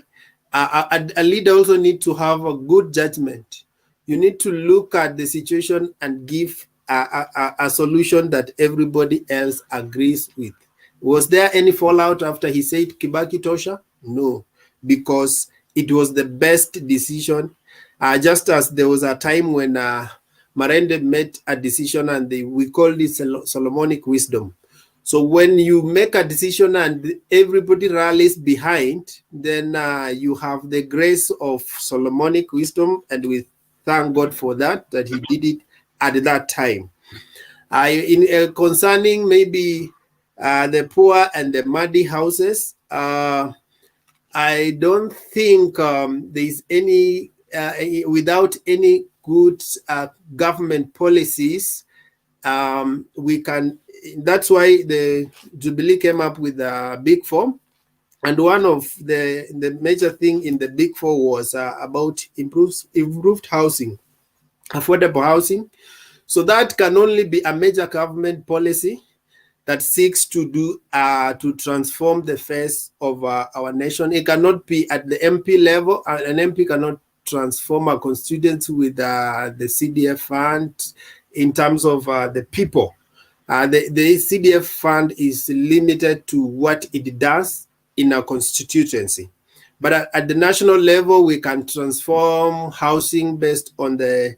A leader also needs to have a good judgment. You need to look at the situation and give a solution that everybody else agrees with. Was there any fallout after he said Kibaki Tosha? No, because it was the best decision. Just as there was a time when Marende made a decision and we called it Solomonic wisdom. So when you make a decision and everybody rallies behind, then you have the grace of Solomonic wisdom, and we thank God for that he did it at that time. Concerning maybe the poor and the muddy houses, I don't think there's any, without any good government policies, we can. That's why the Jubilee came up with a Big Four, and one of the major thing in the Big Four was about improved housing, affordable housing. So that can only be a major government policy that seeks to do to transform the face of our nation. It cannot be at the MP level. An MP cannot transform a constituency with the CDF fund in terms of the people. The CDF fund is limited to what it does in a constituency. But at the national level, we can transform housing based on the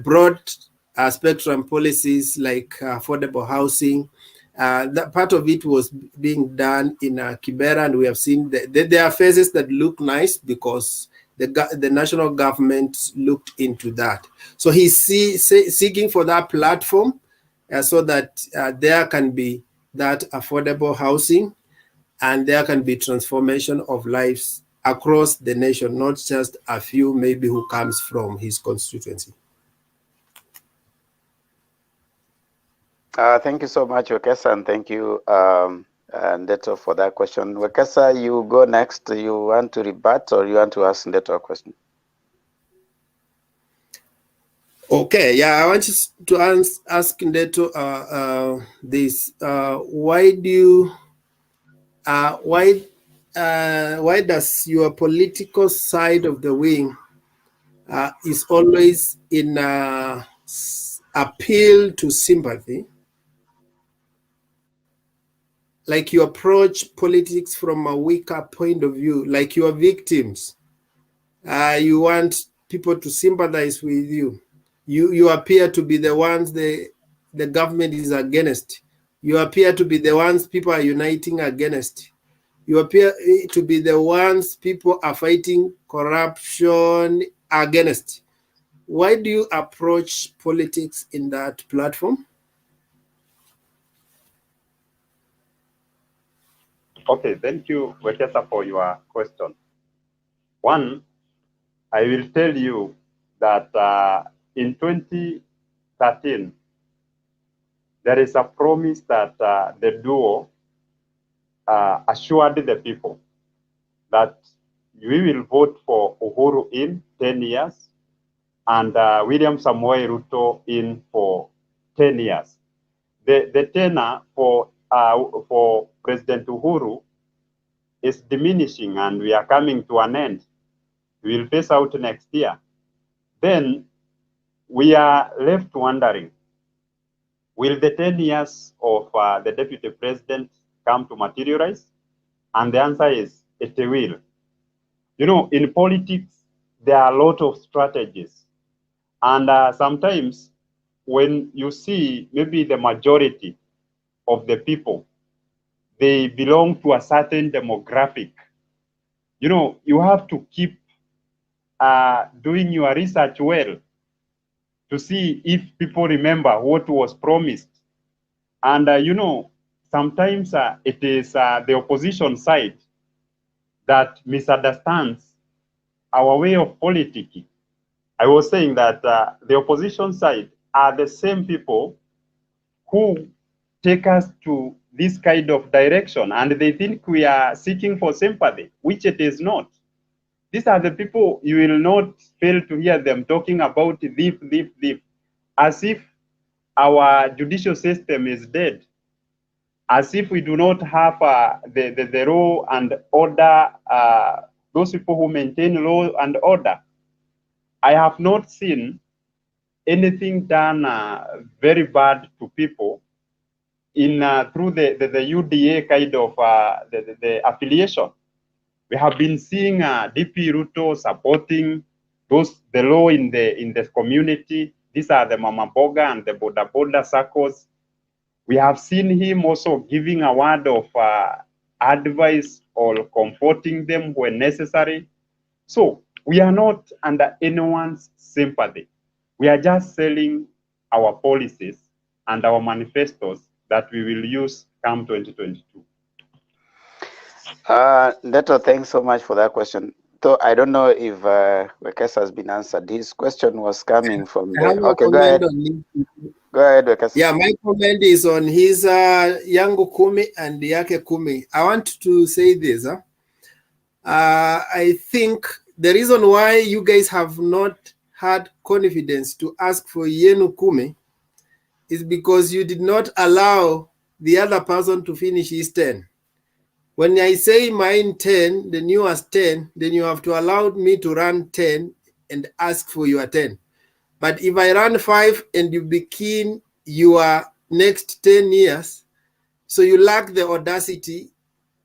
broad spectrum policies like affordable housing. That part of it was being done in Kibera, and we have seen there are phases that look nice because the national government looked into that. So he's seeking for that platform so that there can be that affordable housing and there can be transformation of lives across the nation, not just a few maybe who comes from his constituency. Thank you so much, Wekesa, and thank you, Ndeto, for that question. Wekesa, you go next. You want to rebut or you want to ask Ndeto a question? Okay, yeah, I want you to ask Ndeto this. Why does your political side of the wing is always in appeal to sympathy? Like you approach politics from a weaker point of view, like you are victims. You want people to sympathize with you. You appear to be the ones the government is against. You appear to be the ones people are uniting against. You appear to be the ones people are fighting corruption against. Why do you approach politics in that platform? Okay, thank you, Wekesa, for your question. One, I will tell you that in 2013, there is a promise that the duo assured the people that we will vote for Uhuru in 10 years and William Samoei Ruto in for 10 years. The tenor for President Uhuru is diminishing and we are coming to an end. We will phase out next year. Then we are left wondering, will the 10 years of the deputy president come to materialize? And the answer is, it will. You know, in politics, there are a lot of strategies. And sometimes when you see maybe the majority of the people, they belong to a certain demographic, you know, you have to keep doing your research well to see if people remember what was promised. And, you know, sometimes it is the opposition side that misunderstands our way of politicking. I was saying that the opposition side are the same people who take us to this kind of direction, and they think we are seeking for sympathy, which it is not. These are the people you will not fail to hear them talking about thief, as if our judicial system is dead, as if we do not have the law and order, those people who maintain law and order. I have not seen anything done very bad to people in through the UDA kind of the affiliation. We have been seeing DP Ruto supporting the law in the community. These are the Mama Boga and the Boda Boda circles. We have seen him also giving a word of advice or comforting them when necessary. So we are not under anyone's sympathy. We are just selling our policies and our manifestos that we will use come 2022. Ndeto, thanks so much for that question. Though I don't know if Wekesa has been answered. His question was coming from the. Okay, go ahead. Go ahead, Wekesa. Yeah, my comment is on his Yangu Kumi and Yake Kumi. I want to say this. I think the reason why you guys have not had confidence to ask for Yenu Kumi is because you did not allow the other person to finish his 10. When I say mine 10, then yours 10, then you have to allow me to run 10 and ask for your 10. But if I run 5 and you begin your next 10 years, so you lack the audacity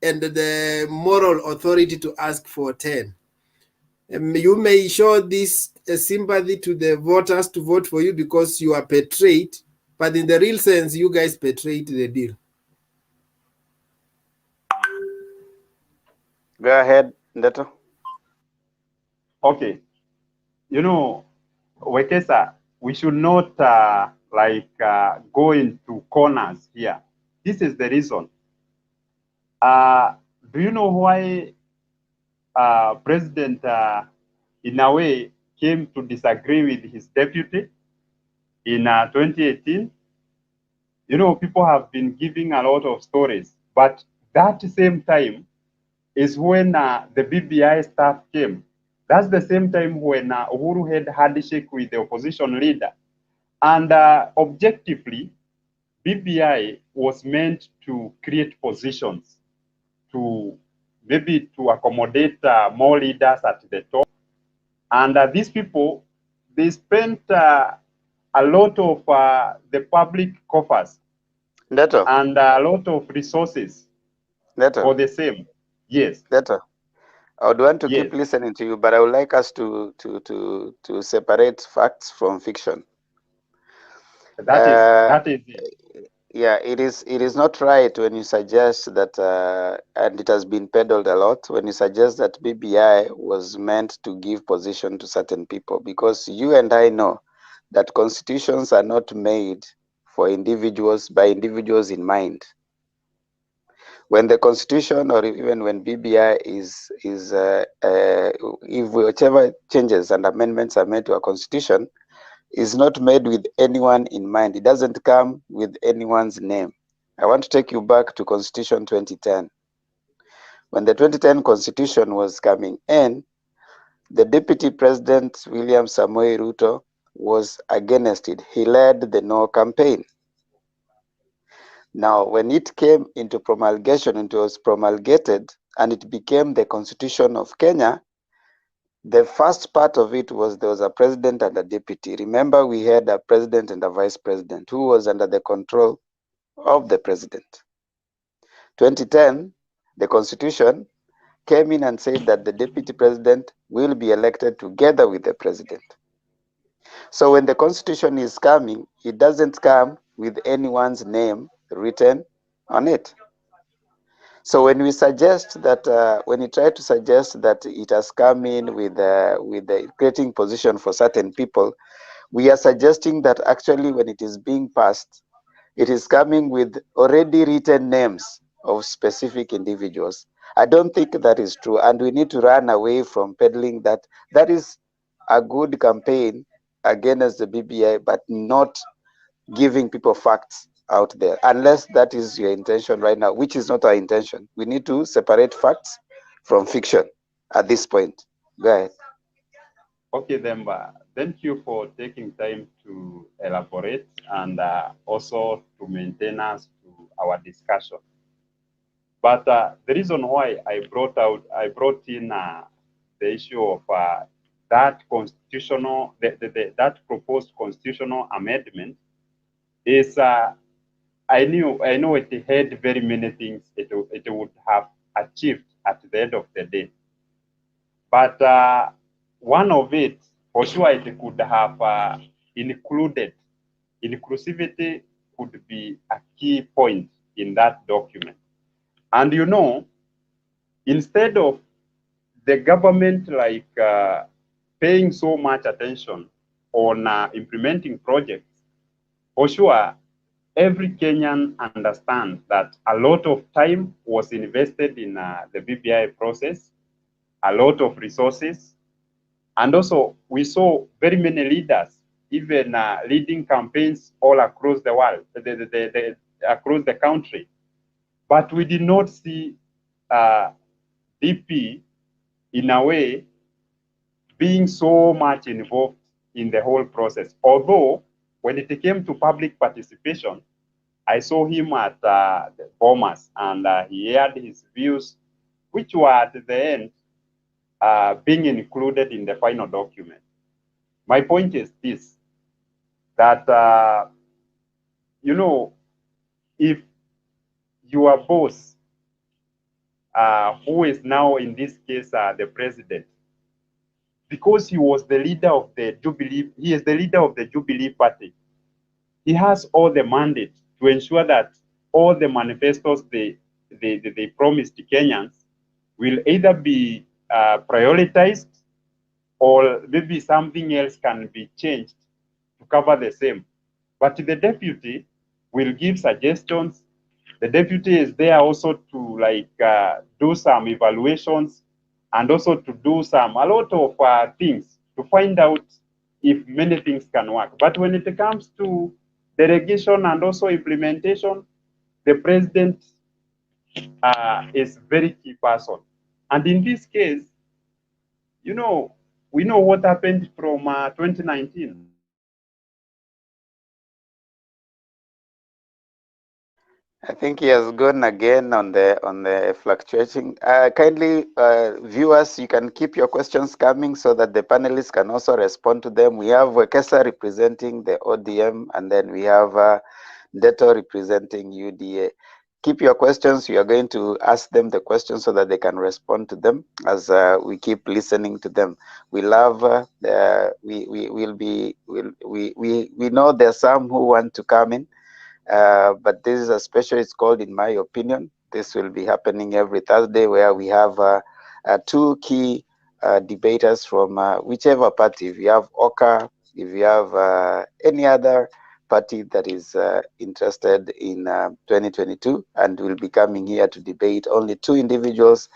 and the moral authority to ask for 10. You may show this sympathy to the voters to vote for you because you are betrayed, but in the real sense, you guys betrayed the deal. Go ahead, Ndeto. Okay. You know, Wekesa, we should not go into corners here. This is the reason. Do you know why President, in a way, came to disagree with his deputy in 2018? You know, people have been giving a lot of stories, but that same time is when the BBI staff came. That's the same time when Uhuru had handshake with the opposition leader. And objectively, BBI was meant to create positions to maybe to accommodate more leaders at the top. And these people, they spent a lot of the public coffers Ndeto. and a lot of resources Ndeto. for the same. Yes. Ndeto. I would want to Yes. keep listening to you, but I would like us to separate facts from fiction. That is it. Yeah, it is not right when you suggest that, and it has been peddled a lot, when you suggest that BBI was meant to give position to certain people, because you and I know that constitutions are not made for individuals by individuals in mind. When the constitution, or even when BBI if whichever changes and amendments are made to a constitution, is not made with anyone in mind. It doesn't come with anyone's name. I want to take you back to Constitution 2010. When the 2010 Constitution was coming in, the Deputy President, William Samoei Ruto, was against it. He led the no campaign. Now, when it came into promulgation, it was promulgated and it became the Constitution of Kenya. The first part of it was there was a president and a deputy. Remember, we had a president and a vice president who was under the control of the president. 2010, the constitution came in and said that the deputy president will be elected together with the president. So when the constitution is coming, it doesn't come with anyone's name written on it. So when we suggest that, when you try to suggest that it has come in with the creating position for certain people, we are suggesting that actually when it is being passed, it is coming with already written names of specific individuals. I don't think that is true, and we need to run away from peddling that. That is a good campaign against the BBI, but not giving people facts out there, unless that is your intention right now, which is not our intention. We need to separate facts from fiction at this point. Go ahead. Okay, Demba, thank you for taking time to elaborate and also to maintain us to our discussion. But the reason why I brought in the issue of that constitutional, that proposed constitutional amendment is I know it had very many things it would have achieved at the end of the day. But one of it, for sure, it could have included, inclusivity could be a key point in that document. And you know, instead of the government paying so much attention on implementing projects, for sure, every Kenyan understands that a lot of time was invested in the BBI process, a lot of resources, and also we saw very many leaders, even leading campaigns all across the world, across the country. But we did not see DP in a way being so much involved in the whole process. Although when it came to public participation, I saw him at the Bomas and he had his views, which were at the end being included in the final document. My point is this, that, you know, if your boss, who is now in this case the president, because he was the leader of the Jubilee, he is the leader of the Jubilee party, he has all the mandate to ensure that all the manifestos they promised to Kenyans will either be prioritized or maybe something else can be changed to cover the same. But the deputy will give suggestions. The deputy is there also to do some evaluations and also to do a lot of things to find out if many things can work. But when it comes to delegation and also implementation, the president is very key person. And in this case, you know, we know what happened from 2019. I think he has gone again on the fluctuating. Kindly, viewers, you can keep your questions coming so that the panelists can also respond to them. We have Wekesa representing the ODM, and then we have Ndeto representing UDA. Keep your questions. We are going to ask them the questions so that they can respond to them as we keep listening to them. We love. We know there's some who want to come in, But this is a special, it's called In My Opinion. This will be happening every Thursday, where we have two key debaters from whichever party. If you have Oka, if you have any other party that is interested in 2022 and will be coming here to debate, only two individuals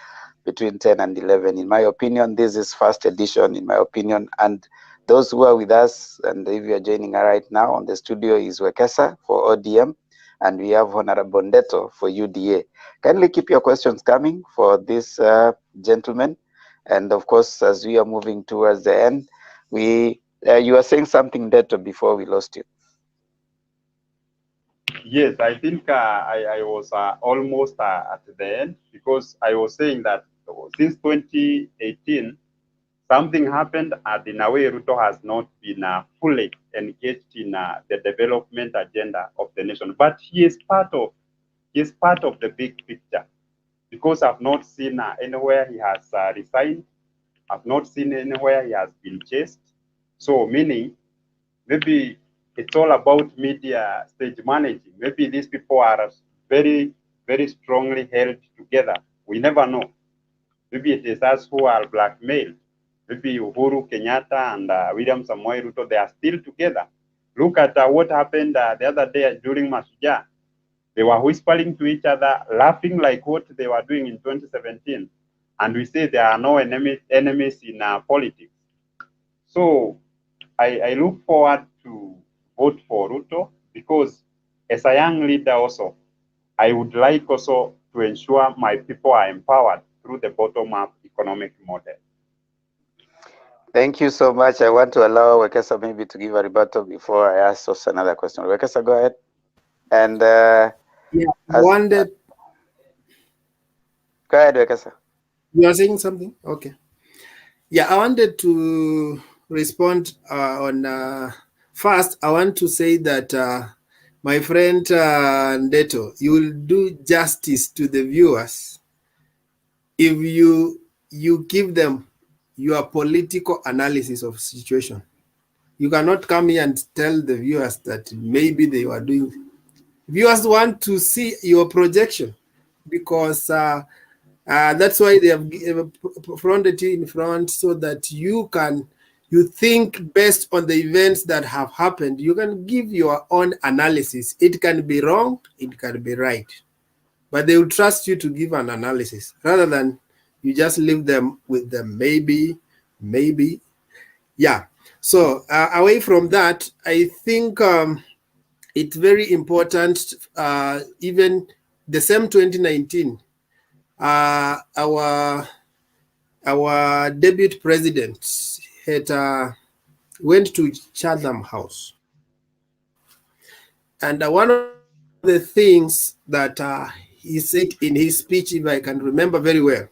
between 10 and 11. In my opinion, this is first edition, in my opinion. And those who are with us, and if you are joining right now on the studio, is Wekesa for ODM, and we have Honorable Ndeto for UDA. Kindly keep your questions coming for this gentleman. And of course, as we are moving towards the end, you were saying something, Ndeto, before we lost you. Yes, I think I was almost at the end, because I was saying that since 2018, something happened, and in a way, Ruto has not been fully engaged in the development agenda of the nation. But he is part of the big picture, because I've not seen anywhere he has resigned. I've not seen anywhere he has been chased. So meaning, maybe it's all about media stage managing. Maybe these people are very, very strongly held together. We never know. Maybe it is us who are blackmailed. Maybe Uhuru Kenyatta and William Samoei Ruto, they are still together. Look at what happened the other day during Masuja. They were whispering to each other, laughing like what they were doing in 2017. And we say there are no enemies in politics. So I look forward to vote for Ruto, because as a young leader also, I would like also to ensure my people are empowered through the bottom-up economic model. Thank you so much. I want to allow Wekesa maybe to give a rebuttal before I ask us another question. Wekesa, go ahead. And yeah, go ahead, Wekesa. You are saying something? Okay. Yeah, I wanted to respond on first. I want to say that my friend Ndeto, you will do justice to the viewers if you give them your political analysis of situation. You cannot come here and tell the viewers that maybe they were doing. Viewers want to see your projection, because that's why they have fronted you in front, so that you think based on the events that have happened. You can give your own analysis. It can be wrong, it can be right, but they will trust you to give an analysis rather than you just leave them with the maybe. Yeah. So away from that, I think it's very important. Even the same 2019, our deputy president had went to Chatham House, and one of the things that he said in his speech, if I can remember very well,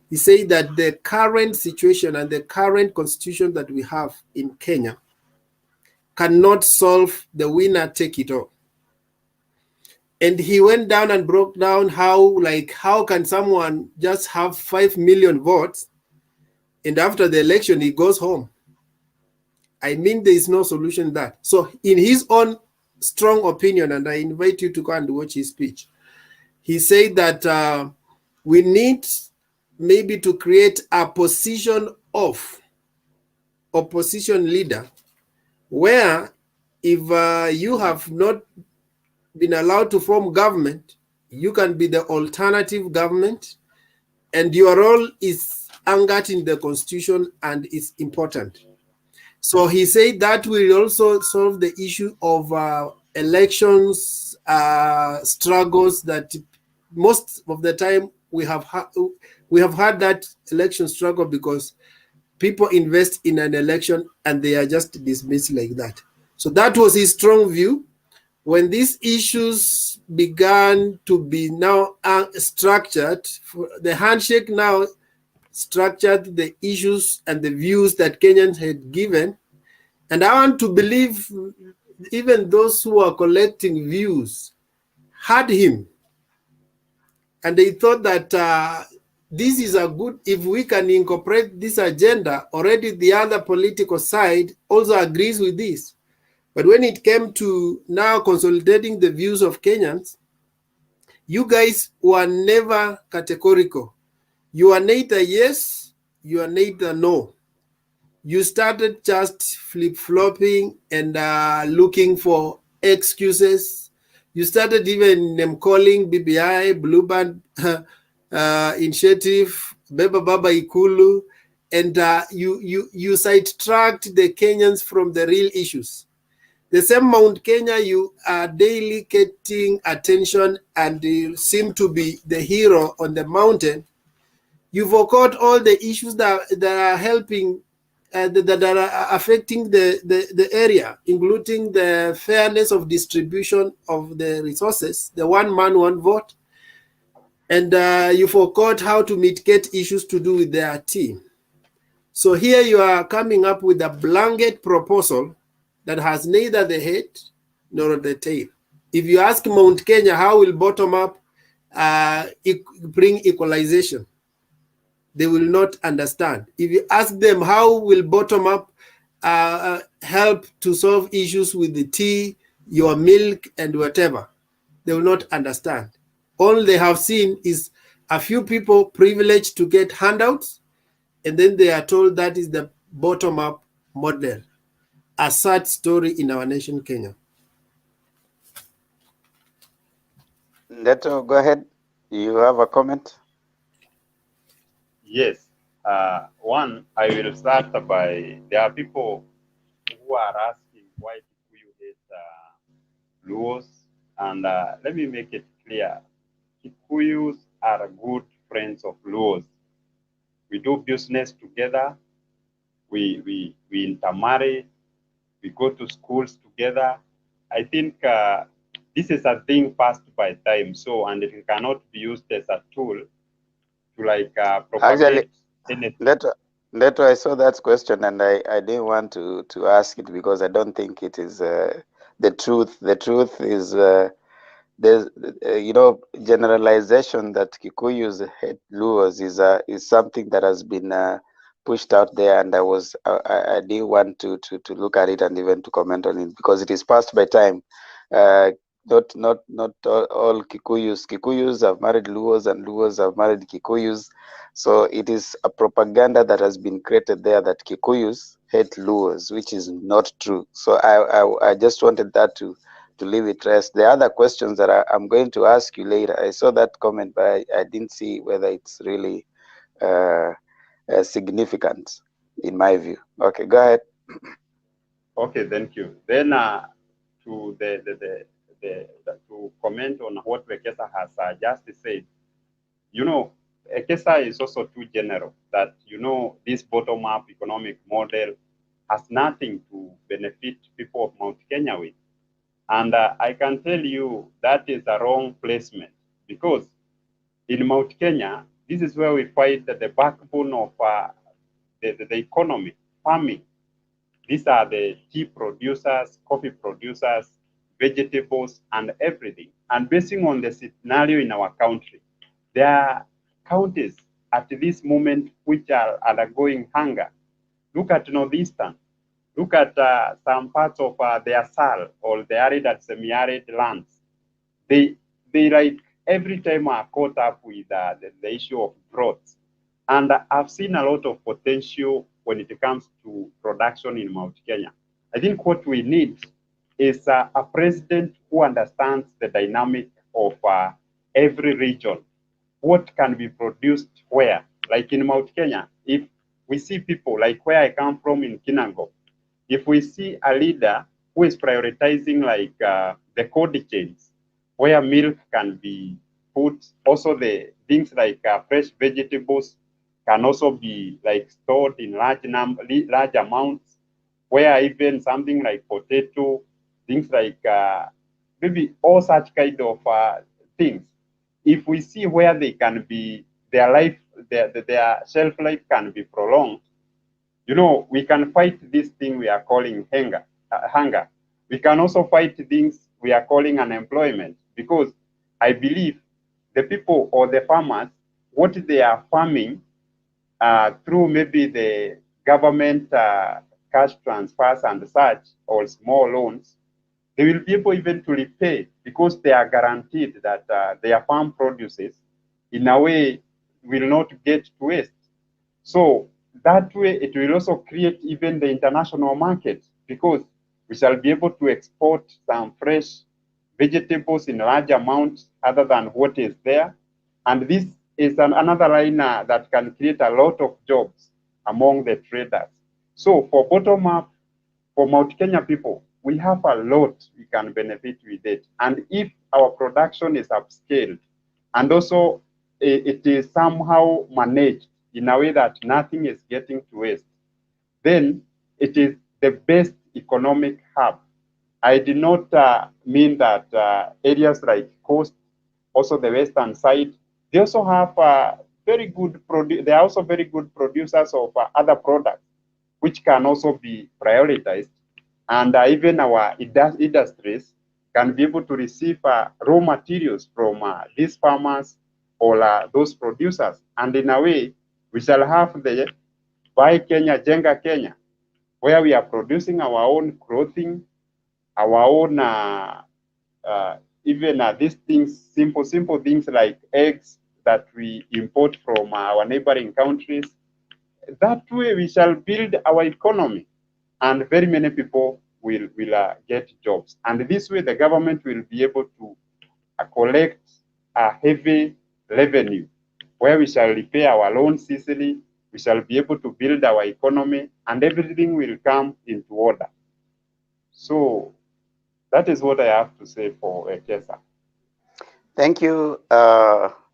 he said that the current situation and the current constitution that we have in Kenya cannot solve the winner take it all. And he went down and broke down how can someone just have 5 million votes and after the election he goes home? I mean, there is no solution to that. So in his own strong opinion, and I invite you to go and watch his speech, he said that we need maybe to create a position of opposition leader, where if you have not been allowed to form government, you can be the alternative government, and your role is anchored in the constitution and is important. So he said that will also solve the issue of elections struggles that most of the time we have had that election struggle because people invest in an election and they are just dismissed like that. So that was his strong view. When these issues began to be now structured, the handshake now structured the issues and the views that Kenyans had given. And I want to believe even those who are collecting views had him. And they thought that this is a good, if we can incorporate this agenda, already the other political side also agrees with this. But when it came to now consolidating the views of Kenyans, you guys were never categorical. You are neither yes, you are neither no. You started just flip-flopping and looking for excuses. You started even calling BBI, Blue Band Initiative, Beba Baba Ikulu, and you sidetracked the Kenyans from the real issues. The same Mount Kenya, you are daily getting attention and you seem to be the hero on the mountain. You forgot all the issues that are helping, that are affecting the area, including the fairness of distribution of the resources, the one man, one vote. And you forgot how to mitigate issues to do with their team. So here you are coming up with a blanket proposal that has neither the head nor the tail. If you ask Mount Kenya how will bottom up bring equalization, they will not understand. If you ask them how will bottom up help to solve issues with the tea, your milk, and whatever, they will not understand. All they have seen is a few people privileged to get handouts, and then they are told that is the bottom-up model. A sad story in our nation, Kenya. Ndeto, go ahead. You have a comment? Yes. One, I will start by, there are people who are asking why Kikuyu hate Luos, and let me make it clear. Kikuyus are good friends of Luos. We do business together, we intermarry, we go to schools together. I think this is a thing passed by time, so, and it cannot be used as a tool to like propagate anything. Ndeto, I saw that question and I didn't want to ask it because I don't think it is the truth. The truth is there's generalization that Kikuyus hate Luos is something that has been pushed out there, and I didn't want to look at it and even to comment on it because it is passed by time. Not all Kikuyus. Kikuyus have married Luos and Luos have married Kikuyus. So it is a propaganda that has been created there that Kikuyus hate Luos, which is not true. So I just wanted that to leave it rest. The other questions that I'm going to ask you later, I saw that comment, but I didn't see whether it's really significant in my view. Okay, go ahead. Okay, thank you. Then to to comment on what Wekesa has just said, Wekesa is also too general that, this bottom-up economic model has nothing to benefit people of Mount Kenya with. And I can tell you that is a wrong placement because in Mount Kenya, this is where we find the backbone of the economy, farming. These are the tea producers, coffee producers, vegetables, and everything. And basing on the scenario in our country, there are counties at this moment which are undergoing hunger. Look at Northeastern. Look at some parts of the Asal or the arid and semi-arid lands. They like every time are caught up with the issue of drought. And I've seen a lot of potential when it comes to production in Mount Kenya. I think what we need is a president who understands the dynamic of every region. What can be produced where? Like in Mount Kenya, if we see people like where I come from in Kinango, if we see a leader who is prioritizing like the cold chains, where milk can be put, also the things like fresh vegetables can also be like stored in large amounts, where even something like potato, things like maybe all such kind of things. If we see where they can be, their shelf life can be prolonged, we can fight this thing we are calling hunger. We can also fight things we are calling unemployment, because I believe the people or the farmers, what they are farming through maybe the government cash transfers and such, or small loans, they will be able even to repay because they are guaranteed that their farm produces in a way will not get to waste. So that way it will also create even the international market because we shall be able to export some fresh vegetables in large amounts other than what is there. And this is another line that can create a lot of jobs among the traders. So for bottom up, for Mount Kenya people, we have a lot we can benefit with it. And if our production is upscaled and also it is somehow managed in a way that nothing is getting to waste, then it is the best economic hub. I did not mean that areas like coast, also the western side, they also have very good, they are also very good producers of other products, which can also be prioritized. And even our industries can be able to receive raw materials from these farmers or those producers. And in a way, we shall have the Buy Kenya, Jenga Kenya, where we are producing our own clothing, our own even these things, simple things like eggs that we import from our neighboring countries. That way we shall build our economy and very many people will get jobs. And this way the government will be able to collect a heavy revenue where we shall repay our loans easily, we shall be able to build our economy, and everything will come into order. So that is what I have to say for Wekesa. Thank you.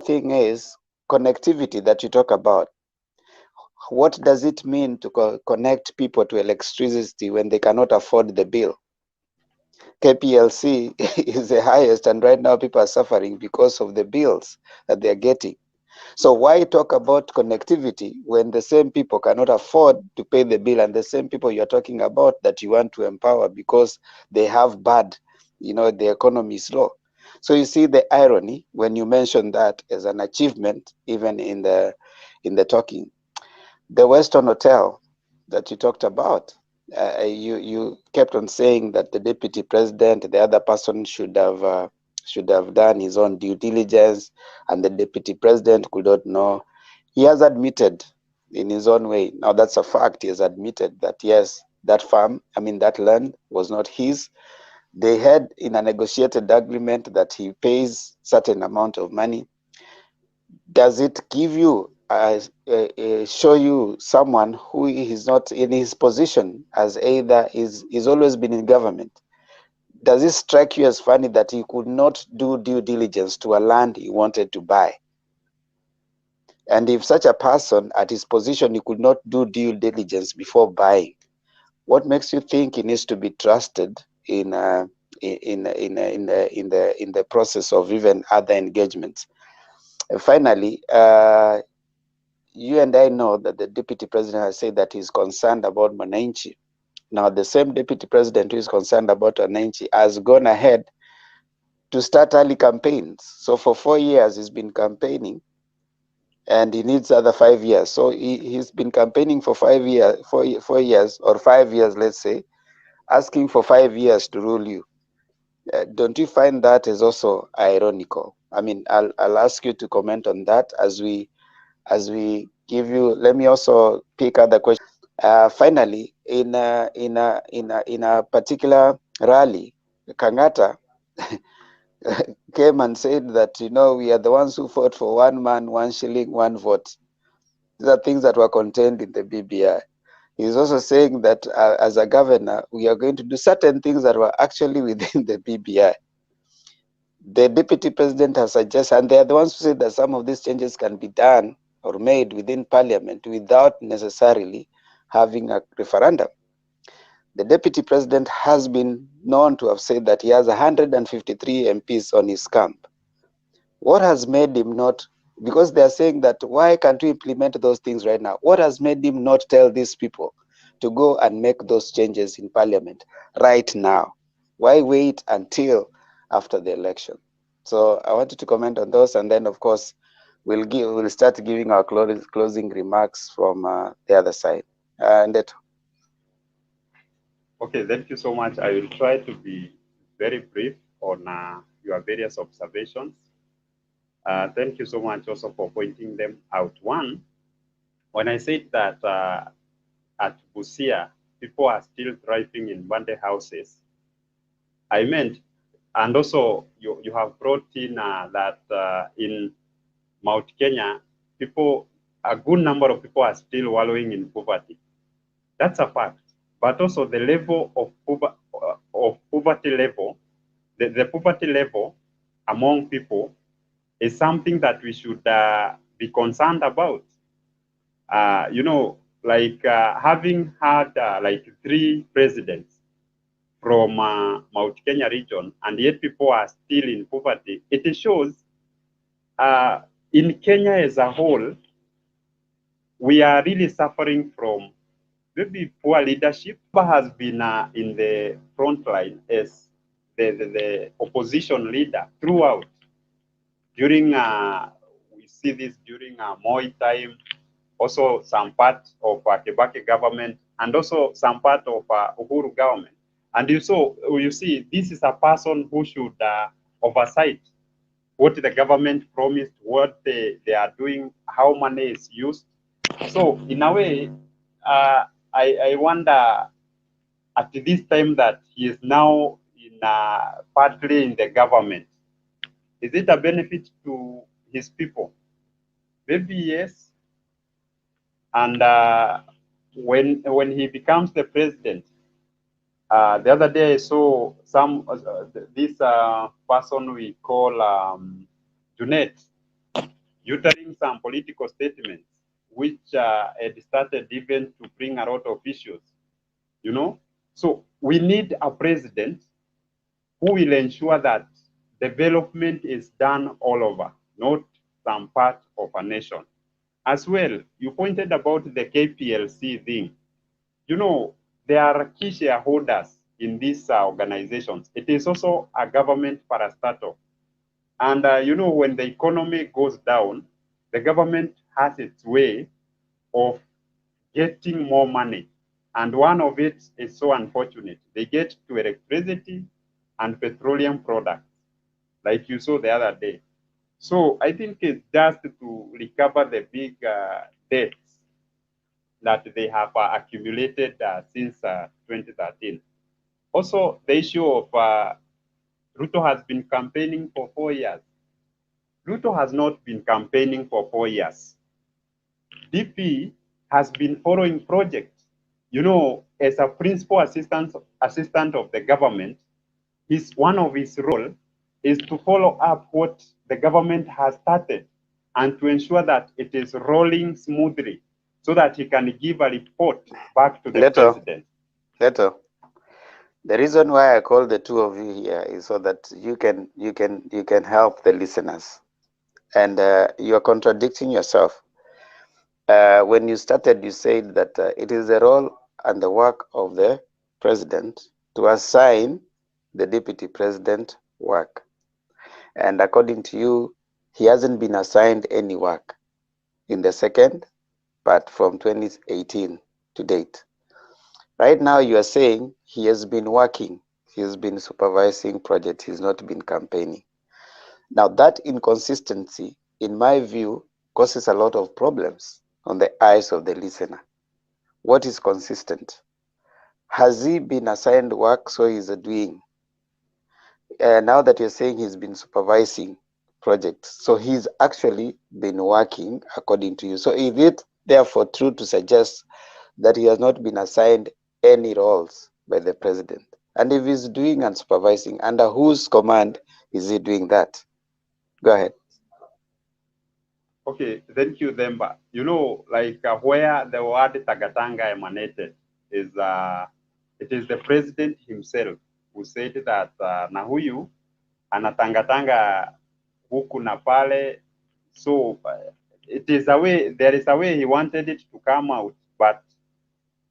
Thing is connectivity that you talk about. What does it mean to connect people to electricity when they cannot afford the bill? KPLC is the highest, and right now people are suffering because of the bills that they're getting. So why talk about connectivity when the same people cannot afford to pay the bill, and the same people you're talking about that you want to empower because they have bad, the economy is low. So you see the irony when you mention that as an achievement, even in the talking. The Weston Hotel that you talked about, you kept on saying that the deputy president, the other person should have done his own due diligence, and the deputy president could not know. He has admitted in his own way. Now that's a fact. He has admitted that yes, that farm, that land was not his. They had in a negotiated agreement that he pays certain amount of money. Does it give you show you someone who is not in his position as either is always been in government? Does it strike you as funny that he could not do due diligence to a land he wanted to buy? And if such a person at his position he could not do due diligence before buying, what makes you think he needs to be trusted in the process of even other engagements? Finally, you and I know that the deputy president has said that he's concerned about Mwananchi. Now, the same deputy president who is concerned about Mwananchi has gone ahead to start early campaigns. So for 4 years, he's been campaigning, and he needs other 5 years. So he's been campaigning for 5 years, 4 years, or 5 years, let's say, asking for 5 years to rule you. Don't you find that is also ironical? I'll ask you to comment on that as we give you. Let me also pick other questions. Finally, in a particular rally, Kangata came and said that we are the ones who fought for 1 man, 1 shilling, 1 vote. These are things that were contained in the BBI. He's also saying that as a governor, we are going to do certain things that were actually within the BBI. The deputy president has suggested, and they are the ones who said that some of these changes can be done or made within parliament without necessarily having a referendum. The deputy president has been known to have said that he has 153 MPs on his camp. What has made him not, because they are saying that why can't we implement those things right now? What has made him not tell these people to go and make those changes in parliament right now? Why wait until after the election? So I wanted to comment on those, and then of course we'll start giving our closing remarks from the other side. Ndeto. Okay, thank you so much. I will try to be very brief on your various observations. Thank you so much also for pointing them out. One, when I said that at Busia, people are still thriving in Bande houses, I meant, and also you have brought in that in Mount Kenya, a good number of people are still wallowing in poverty. That's a fact. But also the level of poverty level, the poverty level among people is something that we should be concerned about. You know, like having had like 3 presidents from Mount Kenya region, and yet people are still in poverty, it shows in Kenya as a whole, we are really suffering from maybe poor leadership. Has been in the front line as the opposition leader throughout. During, we see this during Moi time, also some part of Kibaki government, and also some part of Uhuru government. And you see, this is a person who should oversight what the government promised, what they are doing, how money is used. So in a way, I wonder at this time that he is now in partly in the government, is it a benefit to his people? Maybe yes. And when he becomes the president, the other day I saw this person we call Junet uttering some political statements, which had started even to bring a lot of issues, you know. So we need a president who will ensure that development is done all over, not some part of a nation. As well, you pointed about the KPLC thing. You know, there are key shareholders in these organizations. It is also a government parastatal. And, you know, when the economy goes down, the government has its way of getting more money. And one of it is so unfortunate. They get to electricity and petroleum products, like you saw the other day. So I think it's just to recover the big debts that they have accumulated since 2013. Also, the issue of Ruto has been campaigning for 4 years. Ruto has not been campaigning for 4 years. DP has been following projects. You know, as a principal assistant of the government, one of his role is to follow up what the government has started and to ensure that it is rolling smoothly so that he can give a report back to the president. Ndeto, the reason why I call the two of you here is so that you can help the listeners, and you are contradicting yourself. When you started, you said that it is the role and the work of the president to assign the deputy president work. And according to you, he hasn't been assigned any work in the second part from 2018 to date. Right now, you are saying he has been working, he has been supervising projects, he's not been campaigning. Now, that inconsistency, in my view, causes a lot of problems on the eyes of the listener. What is consistent? Has he been assigned work, so he's doing? Now that you're saying he's been supervising projects, so he's actually been working according to you. So is it therefore true to suggest that he has not been assigned any roles by the president? And if he's doing and supervising, under whose command is he doing that? Go ahead. Okay, thank you, Demba. You know, like where the word Tagatanga emanated is, it is the president himself who said that na huyu anatangatanga huku na pale. So it is a way, there is a way he wanted it to come out, but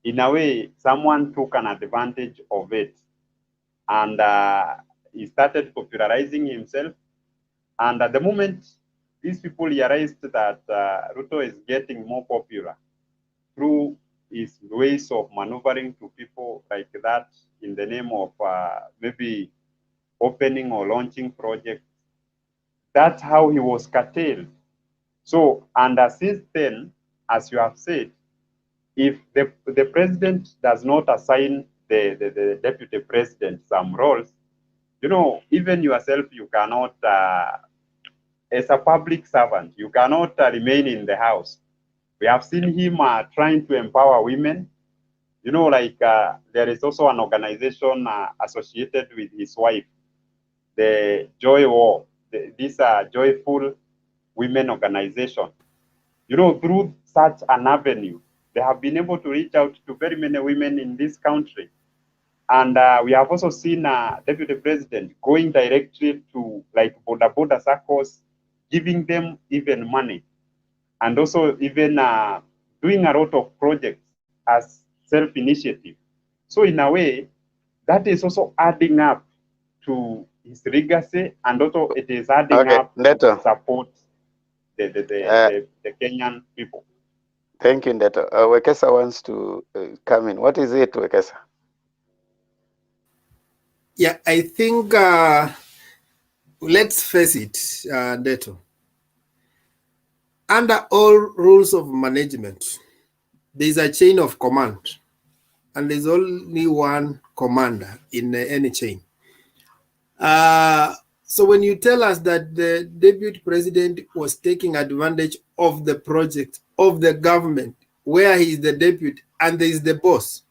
in a way, someone took an advantage of it. And he started popularizing himself. And at the moment, these people realized that Ruto is getting more popular through his ways of maneuvering to people like that in the name of maybe opening or launching projects. That's how he was curtailed. So, and since then, as you have said, if the president does not assign the deputy president some roles, you know, even yourself, you cannot, as a public servant, you cannot remain in the house. We have seen him trying to empower women. You know, like there is also an organization associated with his wife, the Joy War, this Joyful Women Organization. You know, through such an avenue, they have been able to reach out to very many women in this country. And we have also seen Deputy President going directly to like border circles, giving them even money, and also even doing a lot of projects as self-initiative. So in a way, that is also adding up to his legacy, and also it is adding up Ndeto. to support the Kenyan people. Thank you, Ndeto. Wekesa wants to come in. What is it, Wekesa? Yeah, I think let's face it, Ndeto. Under all rules of management, there is a chain of command, and there's only one commander in any chain. So when you tell us that the deputy president was taking advantage of the project of the government, where he is the deputy and there is the boss,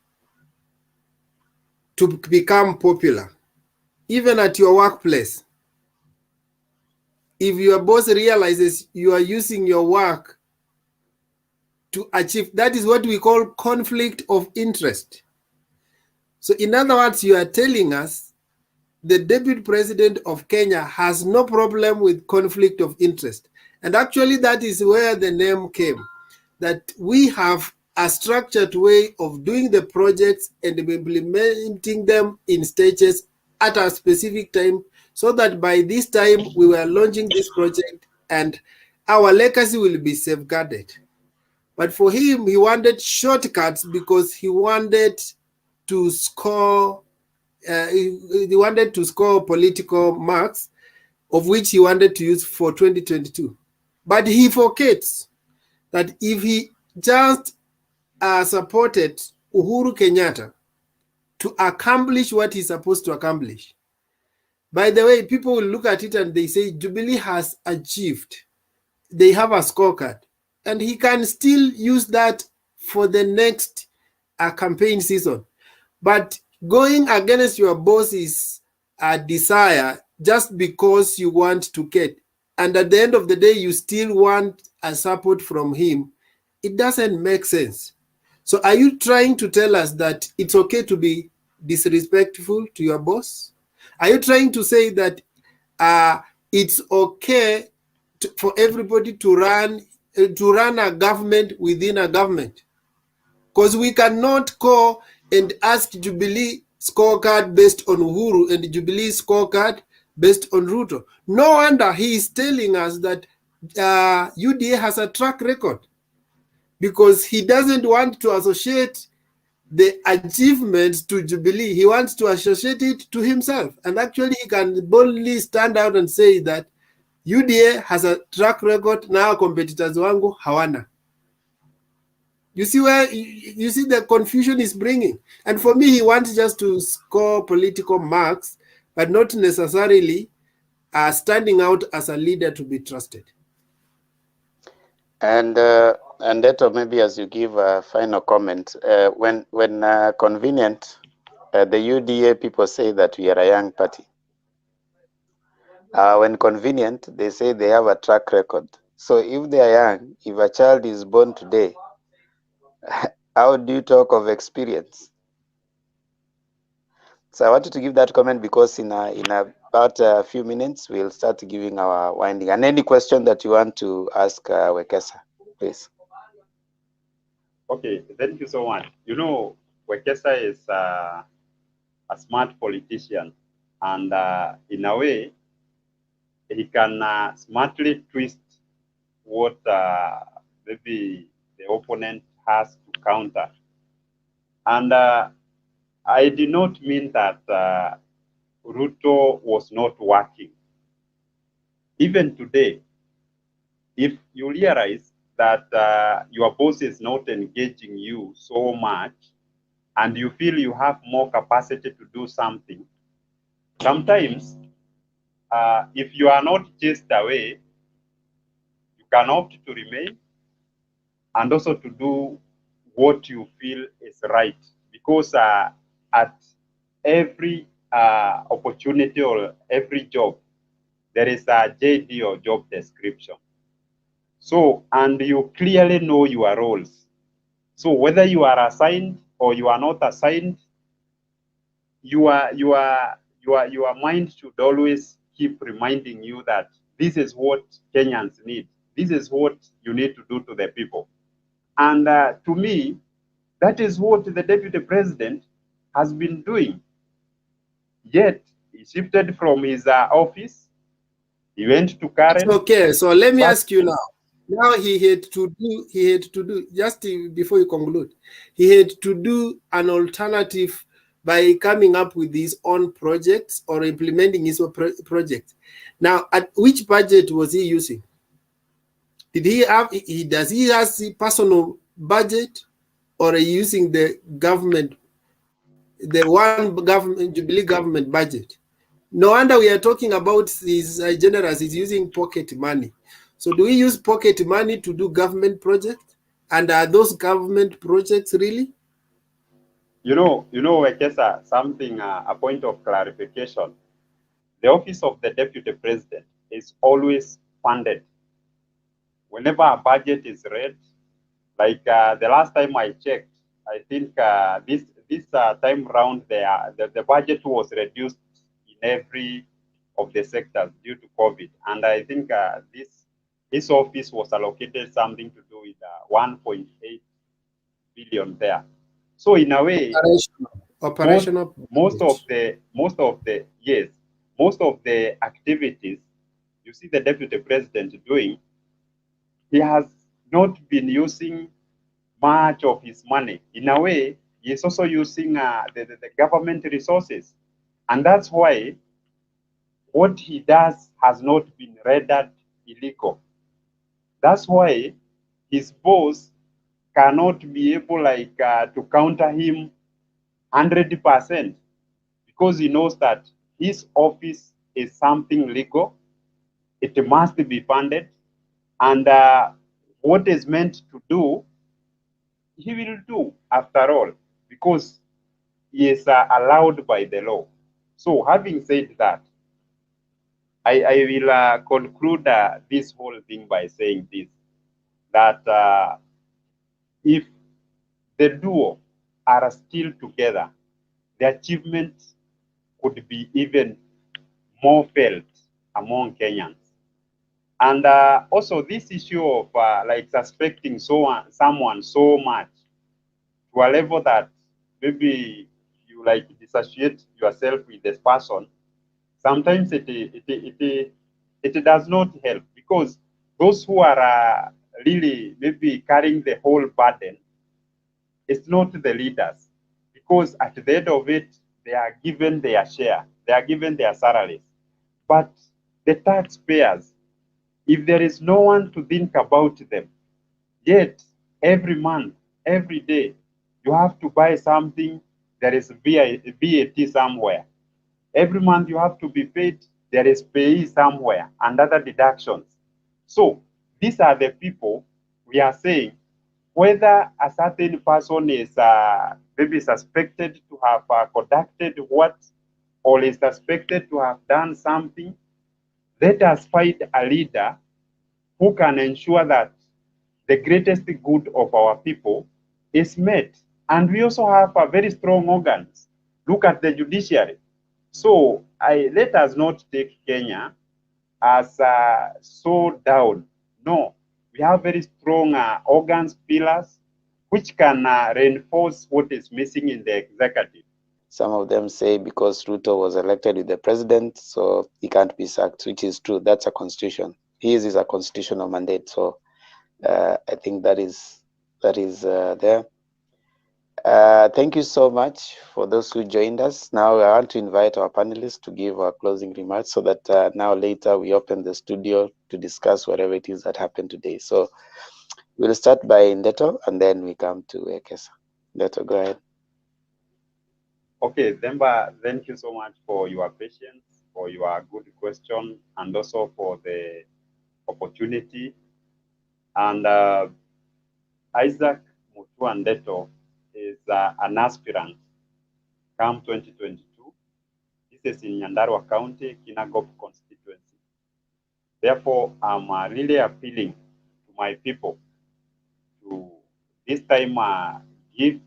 to become popular, even at your workplace, if your boss realizes you are using your work to achieve, that is what we call conflict of interest. So in other words, you are telling us the deputy president of Kenya has no problem with conflict of interest. And actually that is where the name came, that we have a structured way of doing the projects and implementing them in stages at a specific time, so that by this time we were launching this project and our legacy will be safeguarded. But for him, he wanted shortcuts because he wanted to score he wanted to score political marks, of which he wanted to use for 2022. But he forgets that if he just supported Uhuru Kenyatta to accomplish what he's supposed to accomplish, by the way, people will look at it and they say Jubilee has achieved. They have a scorecard, and he can still use that for the next campaign season. But going against your boss's desire just because you want to get, and at the end of the day, you still want a support from him, it doesn't make sense. So are you trying to tell us that it's okay to be disrespectful to your boss? Are you trying to say that it's okay for everybody to run a government within a government? Because we cannot go and ask Jubilee scorecard based on Uhuru and Jubilee scorecard based on Ruto. No wonder he is telling us that UDA has a track record, because he doesn't want to associate the achievements to Jubilee. He wants to associate it to himself. And actually, he can boldly stand out and say that UDA has a track record, now competitors wangu hawana. You see where you see the confusion is bringing. And for me, he wants just to score political marks, but not necessarily standing out as a leader to be trusted. And Ndeto, maybe as you give a final comment, when convenient, the UDA people say that we are a young party. When convenient, they say they have a track record. So if they are young, if a child is born today, how do you talk of experience? So I wanted to give that comment because in about a few minutes, we'll start giving our winding. And any question that you want to ask Wekesa, please. Okay, thank you so much. You know, Wekesa is a smart politician, and in a way, he can smartly twist what maybe the opponent has to counter. And I did not mean that Ruto was not working. Even today, if you realize that your boss is not engaging you so much, and you feel you have more capacity to do something, sometimes if you are not chased away, you can opt to remain and also to do what you feel is right. Because at every opportunity or every job, there is a JD or job description. So, and you clearly know your roles. So whether you are assigned or you are not assigned, your mind should always keep reminding you that this is what Kenyans need. This is what you need to do to the people. And to me, that is what the deputy president has been doing. Yet he shifted from his office. He went to Karen. Okay, so let me ask you now. Now he had to do, just before you conclude, he had to do an alternative by coming up with his own projects or implementing his own project. Now, at which budget was he using? Did he have, does he have a personal budget, or are you using the government, the one government, Jubilee government budget? No wonder we are talking about these generals is using pocket money. So do we use pocket money to do government projects? And are those government projects really? Wekesa, something, a point of clarification. The office of the deputy president is always funded. Whenever a budget is read, like the last time I checked, I think this time round the budget was reduced in every of the sectors due to COVID, and I think this office was allocated something to do with 1.8 billion there. So in a way, operational most of the activities you see the deputy president doing, he has not been using much of his money. In a way, he is also using the government resources. And that's why what he does has not been rendered illegal. That's why his boss cannot be able to counter him 100% because he knows that his office is something legal. It must be funded. And what is meant to do, he will do after all, because he is allowed by the law. So having said that, I will conclude this whole thing by saying this, that if the duo are still together, the achievement could be even more felt among Kenyans. And also this issue of suspecting someone so much to a level that maybe you dissociate yourself with this person, sometimes it does not help, because those who are really maybe carrying the whole burden, it's not the leaders, because at the end of it, they are given their share, they are given their salaries. But the taxpayers, if there is no one to think about them, yet every month, every day, you have to buy something, there is VAT somewhere. Every month you have to be paid, there is pay somewhere, and other deductions. So these are the people we are saying, whether a certain person is maybe suspected to have conducted what, or is suspected to have done something, let us find a leader who can ensure that the greatest good of our people is met. And we also have a very strong organs. Look at the judiciary. So let us not take Kenya as so down. No, we have very strong organs, pillars, which can reinforce what is missing in the executive. Some of them say because Ruto was elected with the president, so he can't be sacked, which is true. That's a constitution. His is a constitutional mandate. So I think that is there. Thank you so much for those who joined us. Now I want to invite our panelists to give our closing remarks so that now later we open the studio to discuss whatever it is that happened today. So we'll start by Ndeto and then we come to Wekesa. Ndeto, go ahead. Okay, Demba, thank you so much for your patience, for your good question, and also for the opportunity. And Isaac Mutua Ndeto is an aspirant come 2022. This is in Nyandarua County, Kinangop constituency. Therefore, I'm really appealing to my people to this time give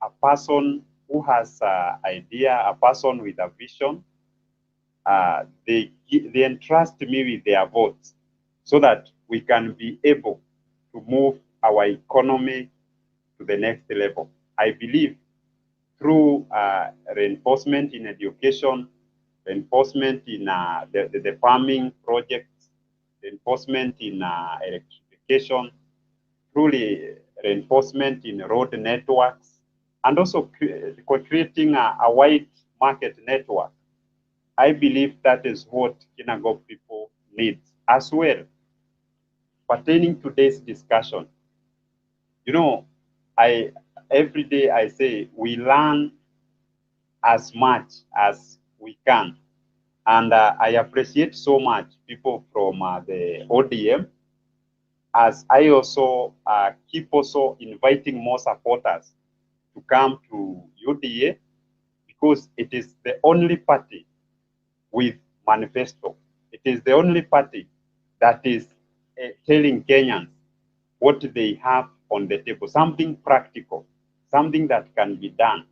a person who has an idea, a person with a vision. They entrust me with their votes so that we can be able to move our economy to the next level. I believe through reinforcement in education, reinforcement in the farming projects, reinforcement in electrification, truly reinforcement in road networks, and also creating a wide market network. I believe that is what Kinangop people need as well. Pertaining to today's discussion, you know, every day I say we learn as much as we can. And I appreciate so much people from the ODM, as I also keep also inviting more supporters to come to UDA, because it is the only party with manifesto. It is the only party that is telling Kenyans what they have on the table, something practical, something that can be done.